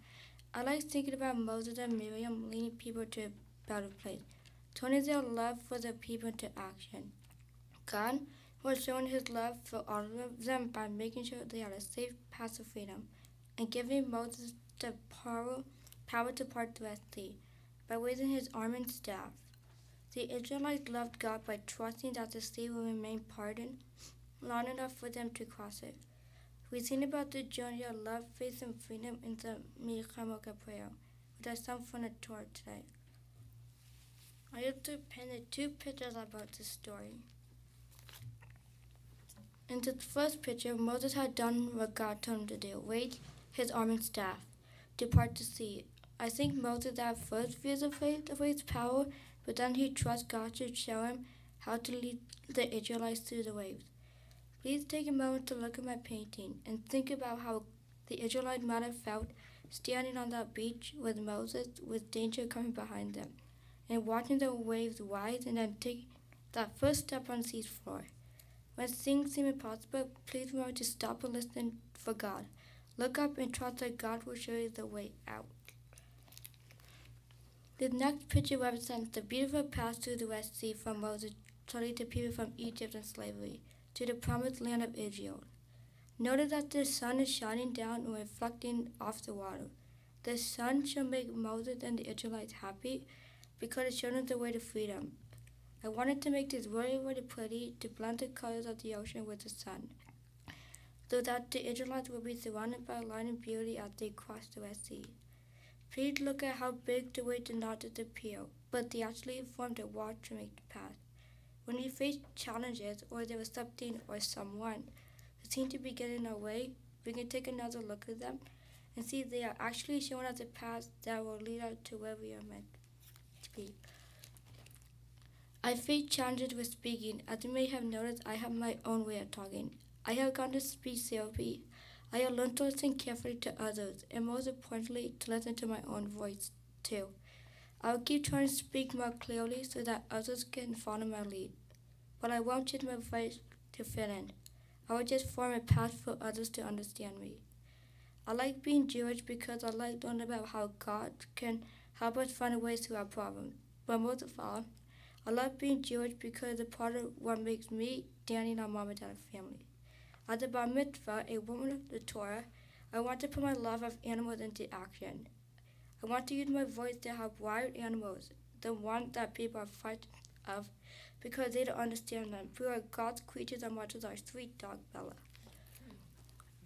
I like thinking about Moses and Miriam leading people to a better place, turning their love for the people into action. God was showing his love for all of them by making sure they had a safe path to freedom and giving Moses the power to part the Red Sea by raising his arm and staff. The Israelites loved God by trusting that the sea would remain parted long enough for them to cross it. We've seen about the journey of love, faith, and freedom in the Milchamoka prayer, which I sung from the Torah today. I used to paint 2 pictures about this story. In the first picture, Moses had done what God told him to do, raise his arm and staff to part the sea. I think Moses at first feels afraid of his power, but then he trusts God to show him how to lead the Israelites through the waves. Please take a moment to look at my painting and think about how the Israelites might have felt standing on that beach with Moses with danger coming behind them and watching the waves rise and then take that first step on the sea's floor. When things seem impossible, please remember to stop and listen for God. Look up and trust that God will show you the way out. The next picture represents the beautiful path through the Red Sea from Moses leading the people from Egypt and slavery to the promised land of Israel. Notice that the sun is shining down and reflecting off the water. The sun shall make Moses and the Israelites happy because it showed them the way to freedom. I wanted to make this really, really pretty to blend the colors of the ocean with the sun, so that the Israelites will be surrounded by light and beauty as they cross the Red Sea. Please look at how big the waves did not disappear, but they actually formed a wall to make the path. When we face challenges or there is something or someone who seem to be getting in our way, we can take another look at them and see they are actually showing us a path that will lead us to where we are meant to be. I face challenges with speaking. As you may have noticed, I have my own way of talking. I have gone to speech therapy. I have learned to listen carefully to others, and most importantly, to listen to my own voice, too. I will keep trying to speak more clearly so that others can follow my lead. But I won't change my voice to fit in. I will just form a path for others to understand me. I like being Jewish because I like learning about how God can help us find ways to our problems. But most of all, I love being Jewish because it's a part of what makes me, Dani, and our mom and dad a family. As a bar mitzvah, a woman of the Torah, I want to put my love of animals into action. I want to use my voice to help wild animals, the ones that people are frightened of, because they don't understand them. We are God's creatures as much as our sweet dog Bella.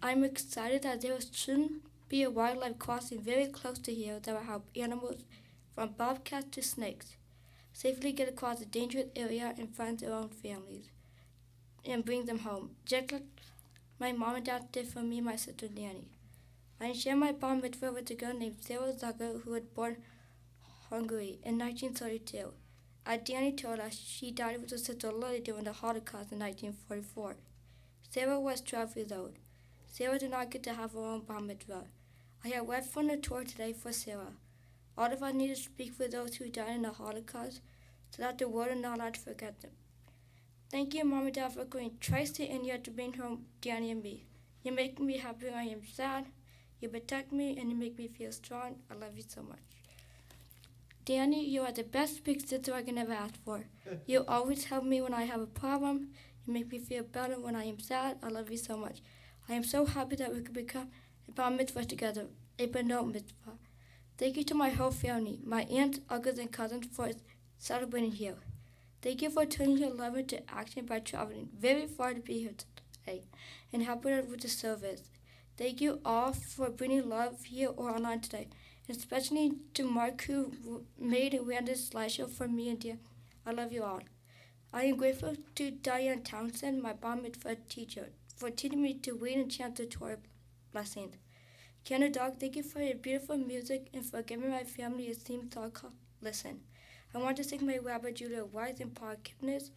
I'm excited that there will soon be a wildlife crossing very close to here that will help animals, from bobcats to snakes, safely get across a dangerous area and find their own families and bring them home, just like my mom and dad did for me and my sister Dani. I shared my bar mitzvah with a girl named Zucker who was born in Hungary in 1932. As Dani told us, she died with her sister Lily during the Holocaust in 1944. Sarah was 12 years old. Sarah did not get to have her own bar mitzvah. I have read from the Torah today for Sarah. All of us need to speak for those who died in the Holocaust so that the world is not allowed to forget them. Thank you, Mom and Dad, for going twice to India to bring home Dani and me. You make me happy when I am sad. You protect me and you make me feel strong. I love you so much. Dani, you are the best big sister I can ever ask for. You always help me when I have a problem. You make me feel better when I am sad. I love you so much. I am so happy that we could become a bar mitzvah together, a B'not mitzvah. Thank you to my whole family, my aunts, uncles, and cousins for celebrating here. Thank you for turning your love into action by traveling very far to be here today and helping us with the service. Thank you all for bringing love here or online today, and especially to Mark who made and ran this slideshow for me and dear. I love you all. I am grateful to Diane Townsend, my bar mitzvah teacher, for teaching me to read and chant the Torah blessings. Canada Dog, thank you for your beautiful music and for giving my family a theme song called Listen. I want to thank my Rabbi Julia Wise and forgiveness.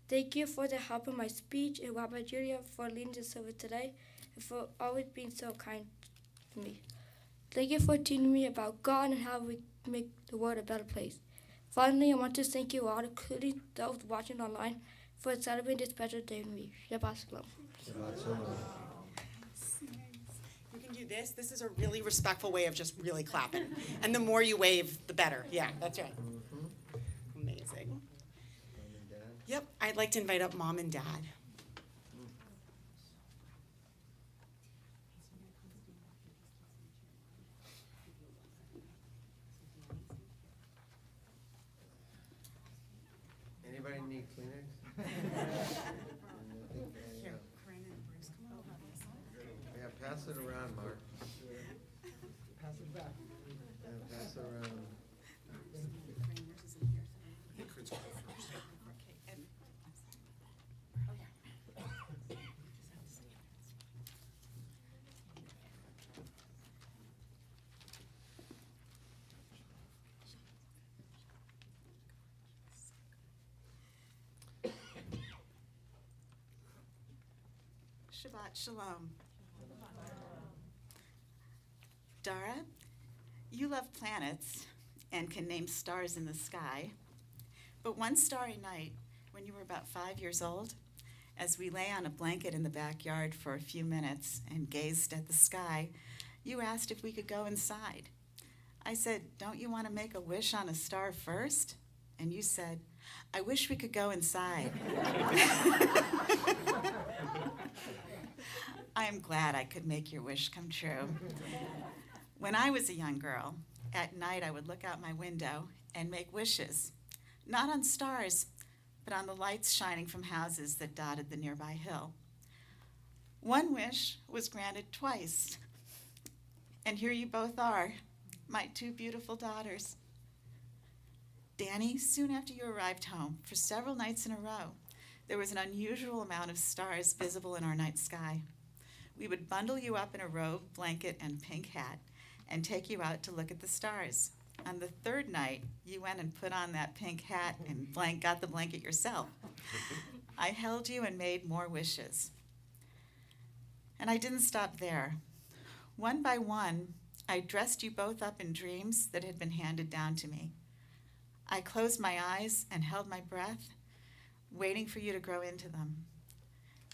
Thank you for the help in my speech and Rabbi Julia for leading the service today and for always being so kind to me. Thank you for teaching me about God and how we make the world a better place. Finally, I want to thank you all, including those watching online, for celebrating this special day with me. Shabbat Shalom.
You can do this. This is a really respectful way of just really clapping. And the more you wave, the better. Yeah, that's right. Amazing.
Mom and Dad.
Yep, I'd like to invite up Mom and Dad.
Anybody need Kleenex?
Here, Corinne and Bruce, come on over.
Yeah, pass it around, Mark. Pass it back. Yeah, pass it around.
Chris, go first.
Shabbat Shalom. Darah, you love planets and can name stars in the sky. But one starry night, when you were about 5 years old, as we lay on a blanket in the backyard for a few minutes and gazed at the sky, you asked if we could go inside. I said, "Don't you want to make a wish on a star first?" And you said, "I wish we could go inside." I am glad I could make your wish come true. When I was a young girl, at night I would look out my window and make wishes, not on stars, but on the lights shining from houses that dotted the nearby hill. One wish was granted twice, and here you both are, my two beautiful daughters. Dani, soon after you arrived home, for several nights in a row, there was an unusual amount of stars visible in our night sky. We would bundle you up in a robe, blanket, and pink hat and take you out to look at the stars. On the third night, you went and put on that pink hat and got the blanket yourself. I held you and made more wishes. And I didn't stop there.
One by one, I dressed you both up in dreams that had been handed down to me. I closed my eyes and held my breath, waiting for you to grow into them.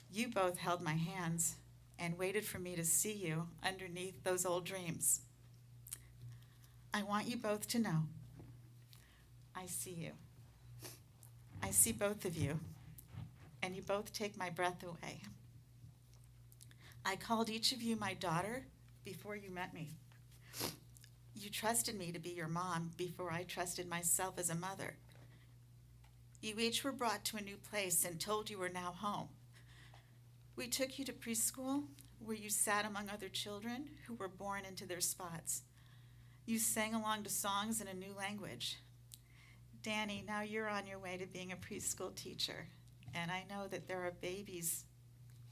You both held my hands and waited for me to see you underneath those old dreams. I want you both to know, I see you. I see both of you, and you both take my breath away. I called each of you my daughter before you met me. You trusted me to be your mom before I trusted myself as a mother. You each were brought to a new place and told you were now home. We took you to preschool, where you sat among other children who were born into their spots. You sang along to songs in a new language. Dani, now you're on your way to being a preschool teacher, and I know that there are babies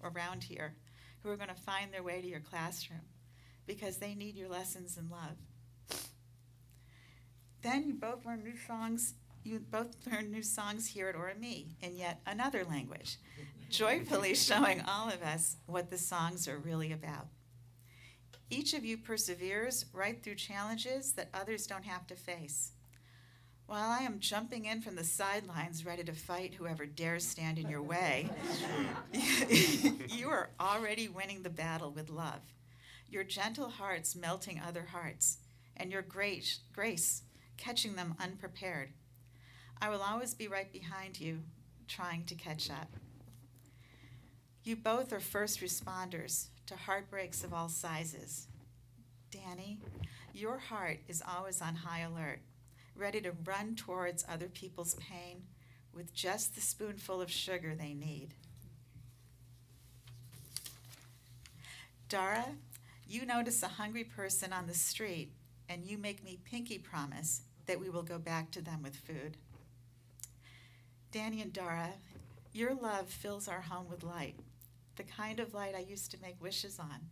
around here who are going to find their way to your classroom because they need your lessons in love. Then you both learned new songs. You both learned new songs here at Orami in yet another language, joyfully showing all of us what the songs are really about. Each of you perseveres right through challenges that others don't have to face. While I am jumping in from the sidelines ready to fight whoever dares stand in your way, you are already winning the battle with love, your gentle hearts melting other hearts, and your grace catching them unprepared. I will always be right behind you, trying to catch up. You both are first responders to heartbreaks of all sizes. Dani, your heart is always on high alert, ready to run towards other people's pain with just the spoonful of sugar they need. Darah, you notice a hungry person on the street, and you make me pinky promise that we will go back to them with food. Dani and Darah, your love fills our home with light, the kind of light I used to make wishes on,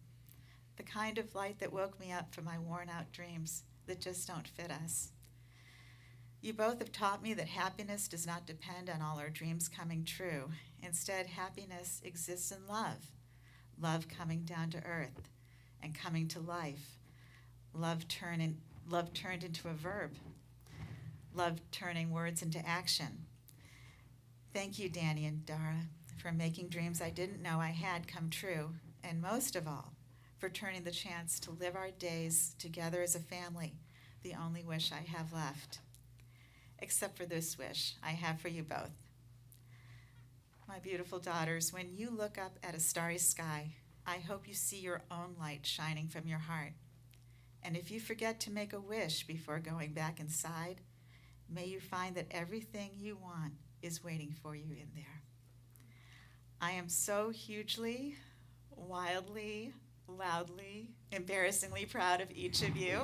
the kind of light that woke me up from my worn-out dreams that just don't fit us. You both have taught me that happiness does not depend on all our dreams coming true. Instead, happiness exists in love coming down to earth and coming to life, love turned into a verb, love turning words into action. Thank you, Dani and Darah, for making dreams I didn't know I had come true, and most of all, for turning the chance to live our days together as a family, the only wish I have left. Except for this wish I have for you both. My beautiful daughters, when you look up at a starry sky, I hope you see your own light shining from your heart. And if you forget to make a wish before going back inside, may you find that everything you want is waiting for you in there. I am so hugely, wildly, loudly, embarrassingly proud of each of you.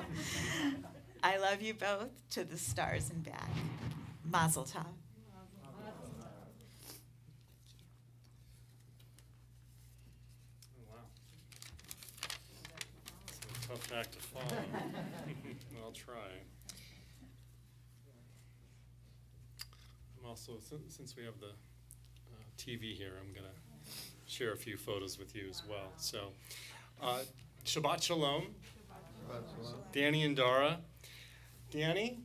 I love you both to the stars and back. Mazel tov.
Oh, wow. It's a tough act to follow. I'll try. I'm also, since we have the TV here, I'm going to share a few photos with you as well. So, Shabbat Shalom. Dani and Darah. Dani,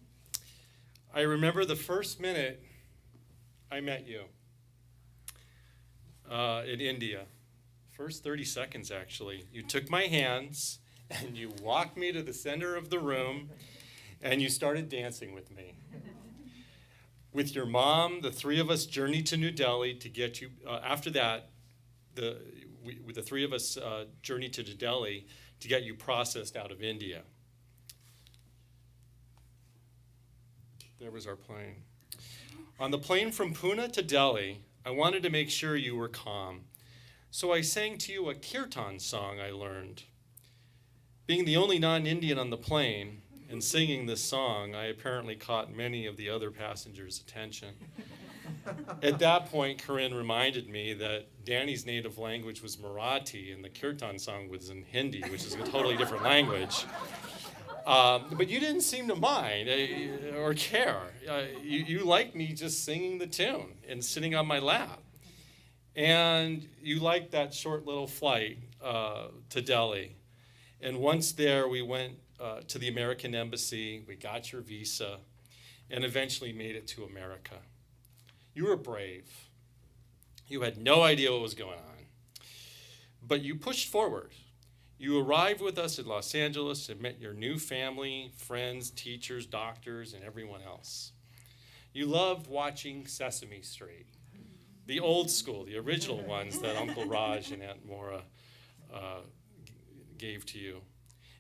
I remember the first minute I met you in India. First 30 seconds, actually. You took my hands and you walked me to the center of the room and you started dancing with me. With your mom, the three of us journeyed to New Delhi to get you. After that, the three of us journeyed to New Delhi to get you processed out of India. There was our plane. On the plane from Pune to Delhi, I wanted to make sure you were calm. So I sang to you a kirtan song I learned. Being the only non-Indian on the plane and singing this song, I apparently caught many of the other passengers' attention. At that point, Corinne reminded me that Dani's native language was Marathi and the kirtan song was in Hindi, which is a totally different language. But you didn't seem to mind or care. You liked me just singing the tune and sitting on my lap. And you liked that short little flight to Delhi. And once there, we went to the American Embassy, we got your visa, and eventually made it to America. You were brave. You had no idea what was going on. But you pushed forward. You arrived with us in Los Angeles and met your new family, friends, teachers, doctors, and everyone else. You loved watching Sesame Street, the old school, the original ones that Uncle Raj and Aunt Maura gave to you.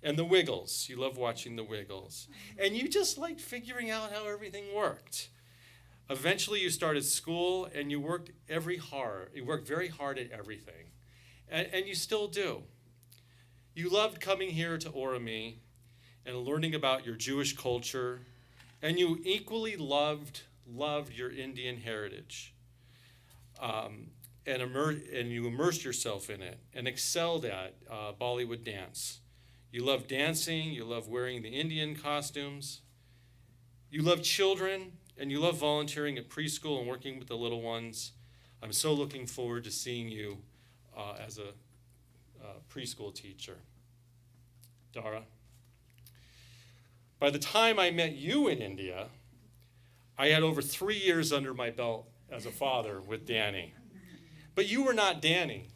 And the Wiggles, you loved watching the Wiggles. And you just liked figuring out how everything worked. Eventually you started school and you worked very hard at everything. And you still do. You loved coming here to Oromie and learning about your Jewish culture, and you equally loved your Indian heritage. And you immersed yourself in it and excelled at Bollywood dance. You love dancing, you love wearing the Indian costumes. You love children, and you love volunteering at preschool and working with the little ones. I'm so looking forward to seeing you as a preschool teacher. Darah, by the time I met you in India, I had over 3 years under my belt as a father with Dani. But you were not Dani.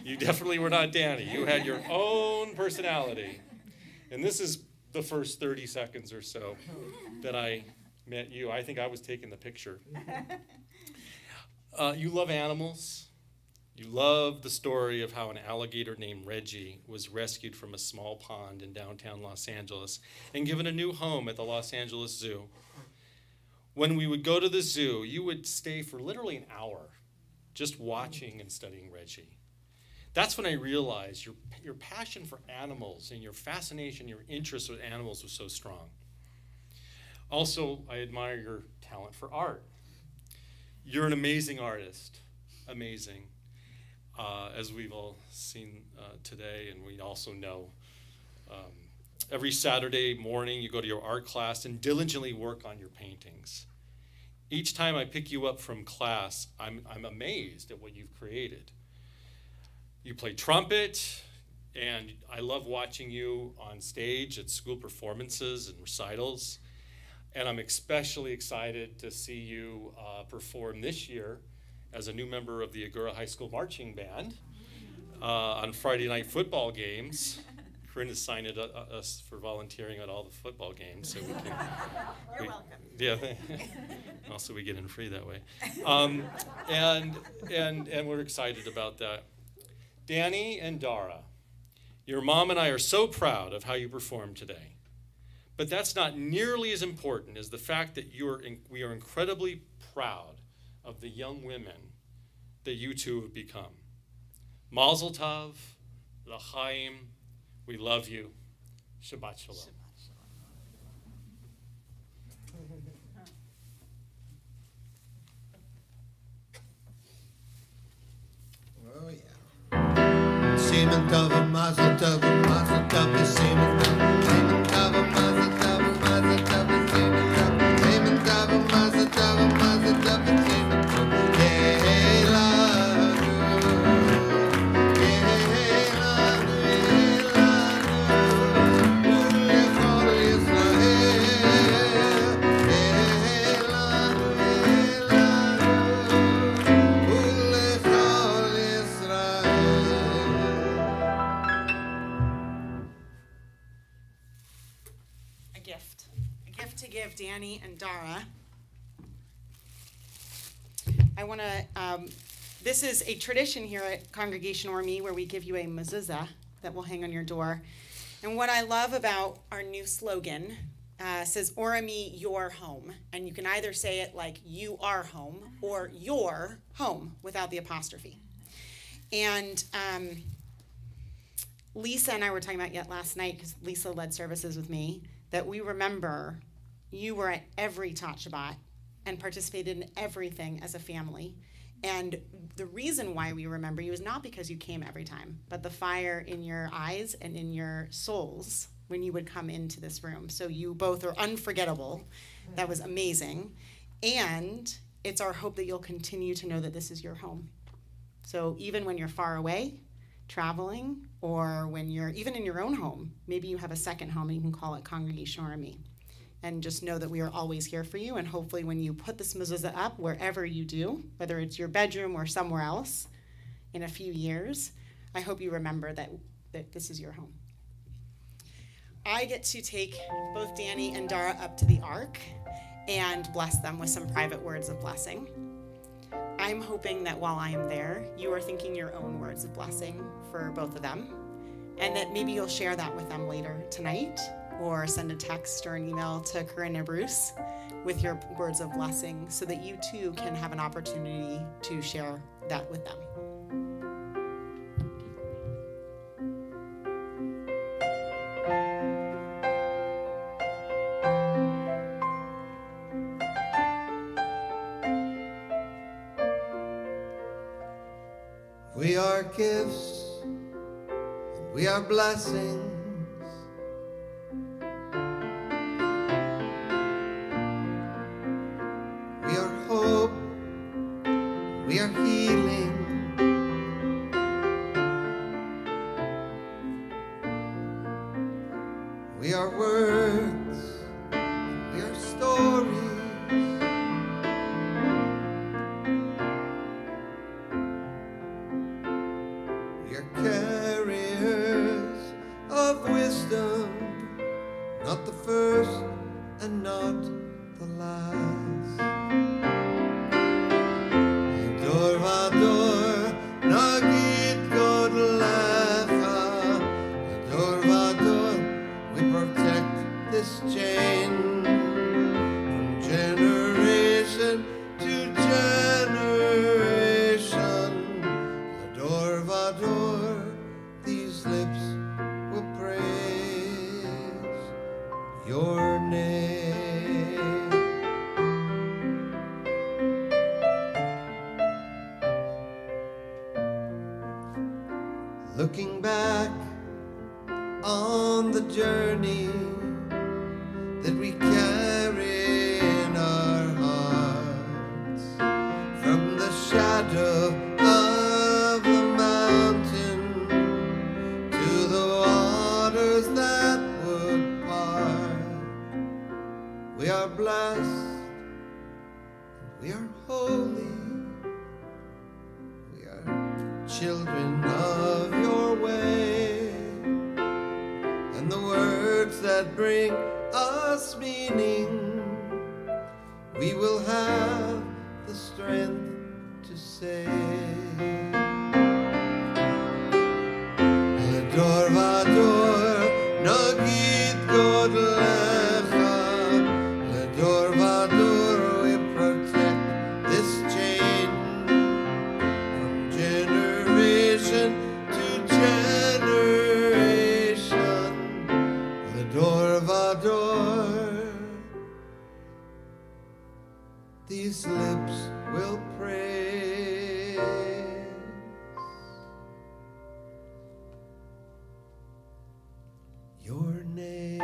You definitely were not Dani. You had your own personality. And this is the first 30 seconds or so that I met you. I think I was taking the picture. You love animals. You love the story of how an alligator named Reggie was rescued from a small pond in downtown Los Angeles and given a new home at the Los Angeles Zoo. When we would go to the zoo, you would stay for literally an hour just watching and studying Reggie. That's when I realized your passion for animals and your fascination, your interest with animals was so strong. Also, I admire your talent for art. You're an amazing artist, amazing. As we've all seen today, and we also know, every Saturday morning you go to your art class and diligently work on your paintings. Each time I pick you up from class, I'm amazed at what you've created. You play trumpet, and I love watching you on stage at school performances and recitals. And I'm especially excited to see you perform this year as a new member of the Agoura High School Marching Band on Friday night football games. Corinne has signed us for volunteering at all the football games, so we can.
You're welcome.
Yeah. Also, we get in free that way, and we're excited about that. Dani and Darah, your mom and I are so proud of how you performed today. But that's not nearly as important as the fact that we are incredibly proud of the young women that you two have become. Mazel tov, l'chaim, we love you. Shabbat shalom.
Oh, yeah. Semen tov, mazel tov, mazel tov, semen tov, semen tov, mazel tov, mazel tov, semen tov, semen tov, mazel tov, mazel tov, semen tov.
A gift to give Dani and Darah. I want to, this is a tradition here at Congregation Oromie where we give you a mezuzah that will hang on your door. And what I love about our new slogan says Oromie, your home. And you can either say it like you are home or your home without the apostrophe. And Lisa and I were talking about last night, because Lisa led services with me, that we remember you were at every Tot Shabbat and participated in everything as a family. And the reason why we remember you is not because you came every time, but the fire in your eyes and in your souls when you would come into this room. So you both are unforgettable. That was amazing. And it's our hope that you'll continue to know that this is your home. So even when you're far away, traveling, or when you're even in your own home. Maybe you have a second home and you can call it Congregation or Me. And just know that we are always here for you. And hopefully when you put this mezuzah up, wherever you do, whether it's your bedroom or somewhere else, in a few years, I hope you remember that this is your home. I get to take both Dani and Darah up to the Ark and bless them with some private words of blessing. I'm hoping that while I am there, you are thinking your own words of blessing for both of them, and that maybe you'll share that with them later tonight, or send a text or an email to Corinne or Bruce with your words of blessing so that you too can have an opportunity to share that with them.
We are gifts, and we are blessings. We are hope, we are healing. We are words, we are stories. We are carriers of wisdom, not the first and not the last. Dor vador nagid God lecha. Dor vador, we protect this chain from generation to generation. Dor vador, these lips will praise your name. Looking back on the journey that we carry in our hearts, from the shadow of the mountain to the waters that would part. We are blessed, we are holy, we are children of your way, and the words that bring us meaning, we will have the strength to say. Dor vador nagid God lecha. Dor vador, we protect this chain from generation to generation. Dor vador, these lips will praise your name.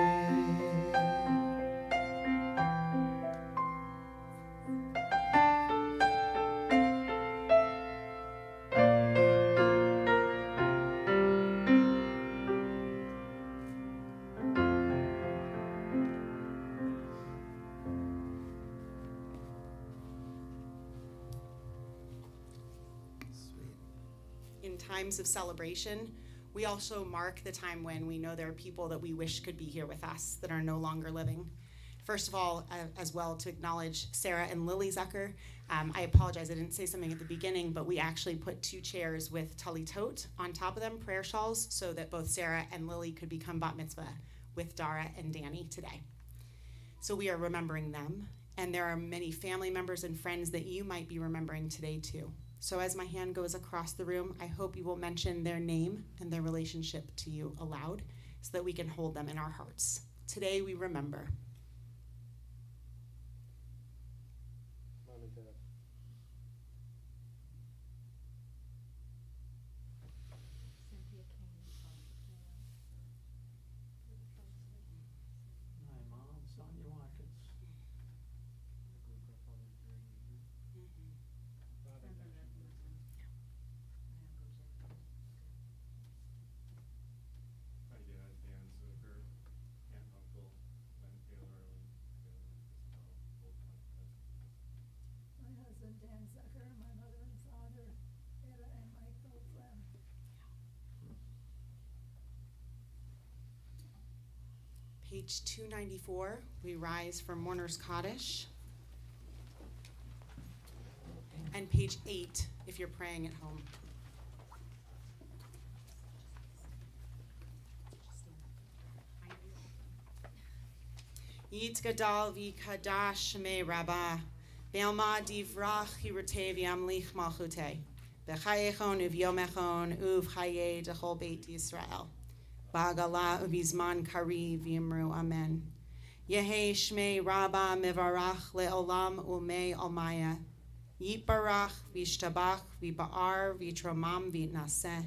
In times of celebration, we also mark the time when we know there are people that we wish could be here with us that are no longer living. First of all, as well, to acknowledge Sarah and Lily Zucker. I apologize, I didn't say something at the beginning, but we actually put 2 chairs with tali tot on top of them, prayer shawls, so that both Sarah and Lily could become bat mitzvah with Darah and Dani today. So we are remembering them, and there are many family members and friends that you might be remembering today too. So as my hand goes across the room, I hope you will mention their name and their relationship to you aloud so that we can hold them in our hearts. Today we remember page 294, we rise from Mourner's Kaddish. And page 8, if you're praying at home. Yit gadal v'kadash shemei rabbah, ve'alma divrach yiratei v'yamlich malchutei, v'chayechon uv'yomechon uv'chayei dechol beit Yisrael, ba'agala uv'izman kari v'yimru amen. Yehei shmei rabbah mevarach le'olam umei almaya, yitbarach v'yishtabach v'ba'ar v'yitromam v'yitnaseh,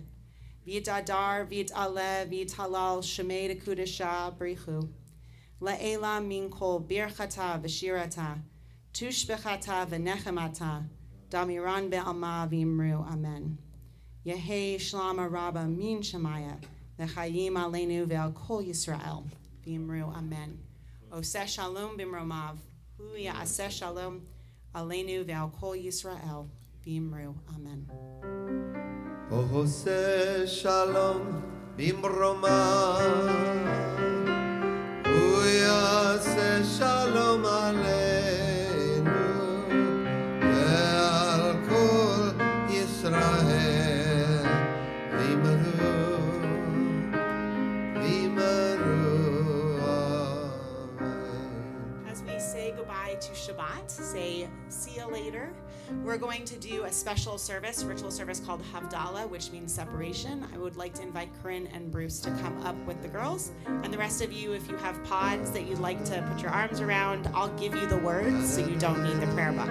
v'yitadar v'yitaleh v'yitalal shemei dekudesha brichu. La'ela min kol birchata v'shirata, tushbechata v'nechemata, damiran be'alma v'imru amen. Yehei shlama rabba min shemaya, v'chayim aleinu ve'al kol Yisrael, v'imru amen. Oseh shalom b'mromav, hu ya'aseh shalom aleinu ve'al kol Yisrael, v'imru amen.
Oseh shalom b'mromav, יעשה שלום עלינו ועל כל ישראל וימרו amen.
As we say goodbye to Shabbat, say see you later. We're going to do a special service, ritual service called Havdalah, which means separation. I would like to invite Corinne and Bruce to come up with the girls. And the rest of you, if you have pods that you'd like to put your arms around, I'll give you the words so you don't need the prayer book.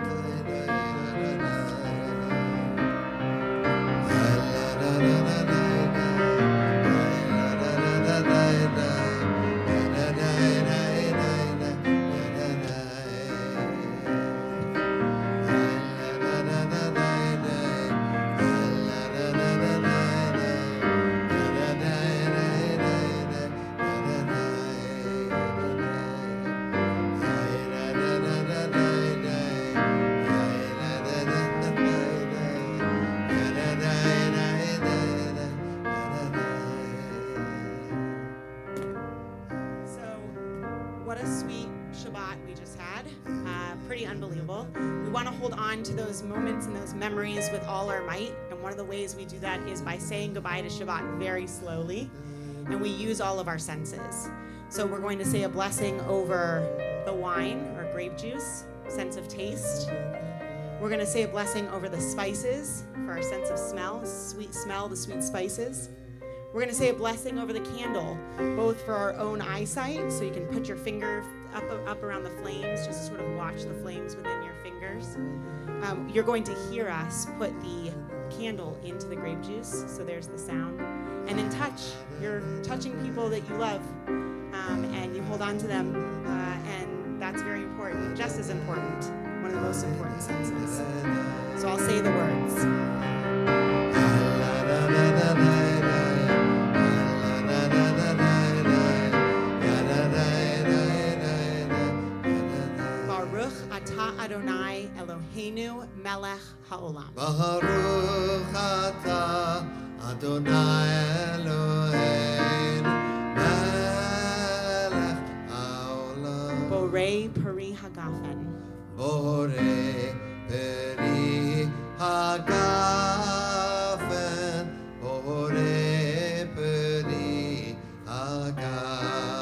Pretty unbelievable. We want to hold on to those moments and those memories with all our might, and one of the ways we do that is by saying goodbye to Shabbat very slowly, and we use all of our senses. So we're going to say a blessing over the wine or grape juice, sense of taste. We're going to say a blessing over the spices for our sense of smell, the sweet spices. We're going to say a blessing over the candle, both for our own eyesight, so you can put your finger up around the flames, just to sort of watch the flames within your fingers. You're going to hear us put the candle into the grape juice, so there's the sound. And then touch. You're touching people that you love, and you hold on to them, and that's very important, just as important, one of the most important senses. So I'll say the words. Adonai Eloheinu melech haolam.
Baruch atah Adonai Eloheinu melech haolam.
Borei peri hagafen.
Borei peri hagafen. Borei peri hagafen.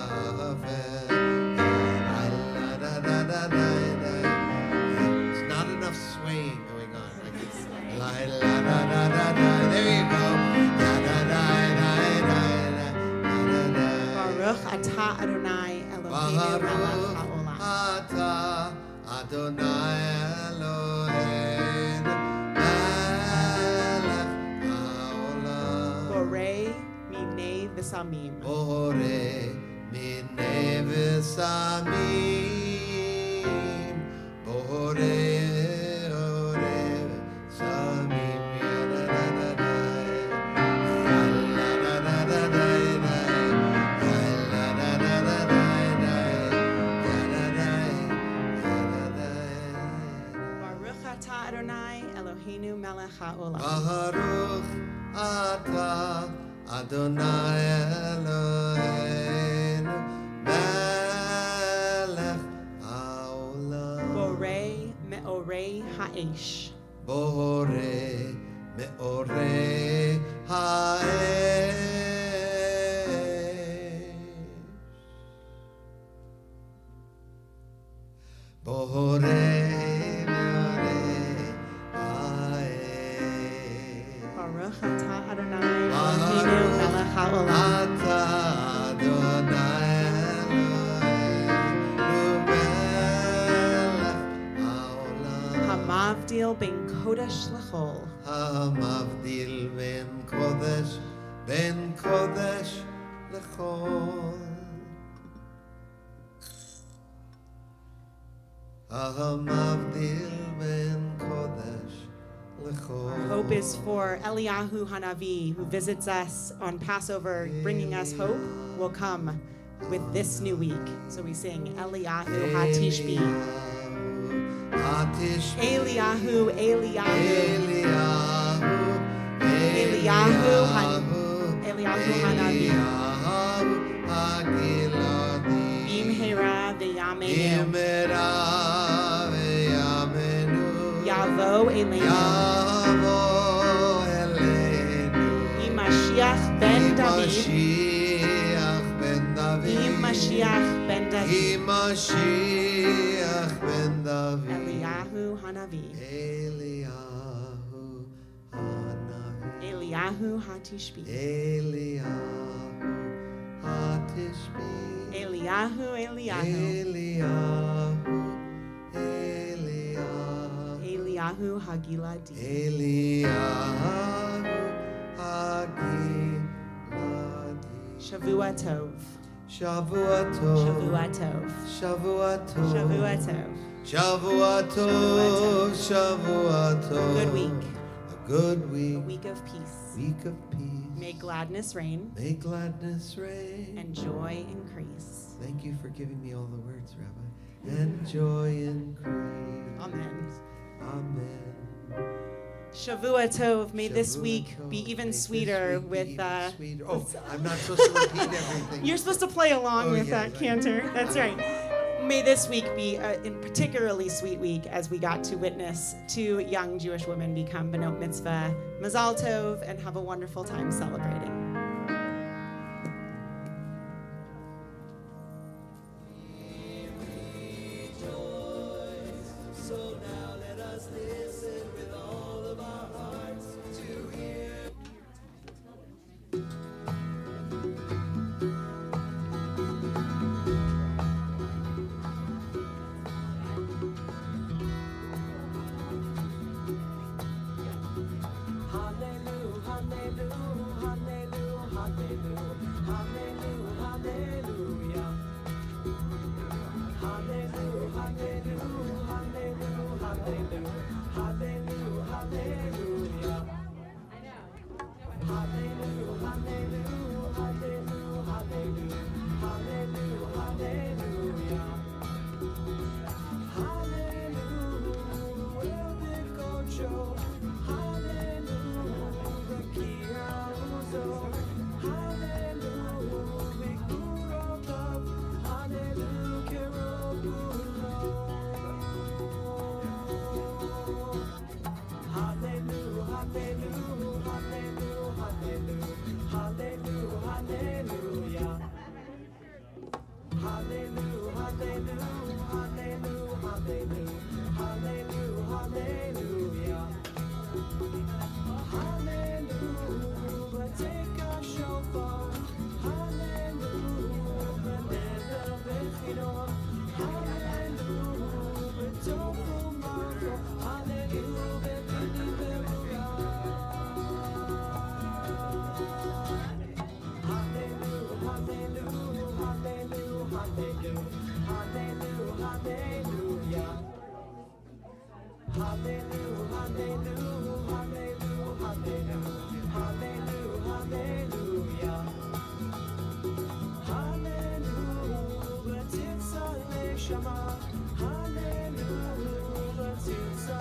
Swaying going on. La la la la la la. There you go. La la la la la la la.
Baruch atah Adonai Eloheinu melech haolam.
Atah Adonai Eloheinu melech haolam.
Borei minei v'samim.
Borei minei v'samim. Borei
Eloheinu melech haolam.
Baruch atah Adonai Eloheinu melech
ha'esh.
בורא מאורי האש. בורא מאורי האש.
Baruch atah Adonai Eloheinu melech haolam.
אתה אדוני אלוהינו מלך העולם.
Hamavdil ben kodesh lechol.
המבדיל בין קודש לכל. המבדיל בין קודש לכל.
Our hope is for Eliyahu Hanavi, who visits us on Passover, bringing us hope, will come with this new week. So we sing Eliyahu HaTishbi. Eliyahu, Eliyahu Hanavi. Imhera v'yamenu. Yavo Elenu. Mashiach ben David. Mashiach ben David. Eliyahu Hanavi. Eliyahu HaTishbi. Eliyahu, Eliyahu. Eliyahu Hagiladi. Shavua Tov.
Shavua Tov.
Shavua Tov.
Shavua Tov.
Shavua Tov.
Shavua Tov. Shavua Tov.
Good week.
A good
A
week.
week of peace.
Week of peace.
May gladness reign
May gladness reign.
and joy increase.
Thank you for giving me all the words, Rabbi. And joy increase.
Amen.
Amen.
Shavua Tov. May this
Shavua
week
Tov.
be even
May this
sweeter
week be
with.
even sweeter. Oh, I'm not supposed to repeat everything.
You're supposed to play along
Oh,
with
yeah,
that
right.
cantor. That's right. May this week be a particularly sweet week as we got to witness two young Jewish women become Benot Mitzvah. Mazal Tov, and have a wonderful time celebrating.
Hallelujah,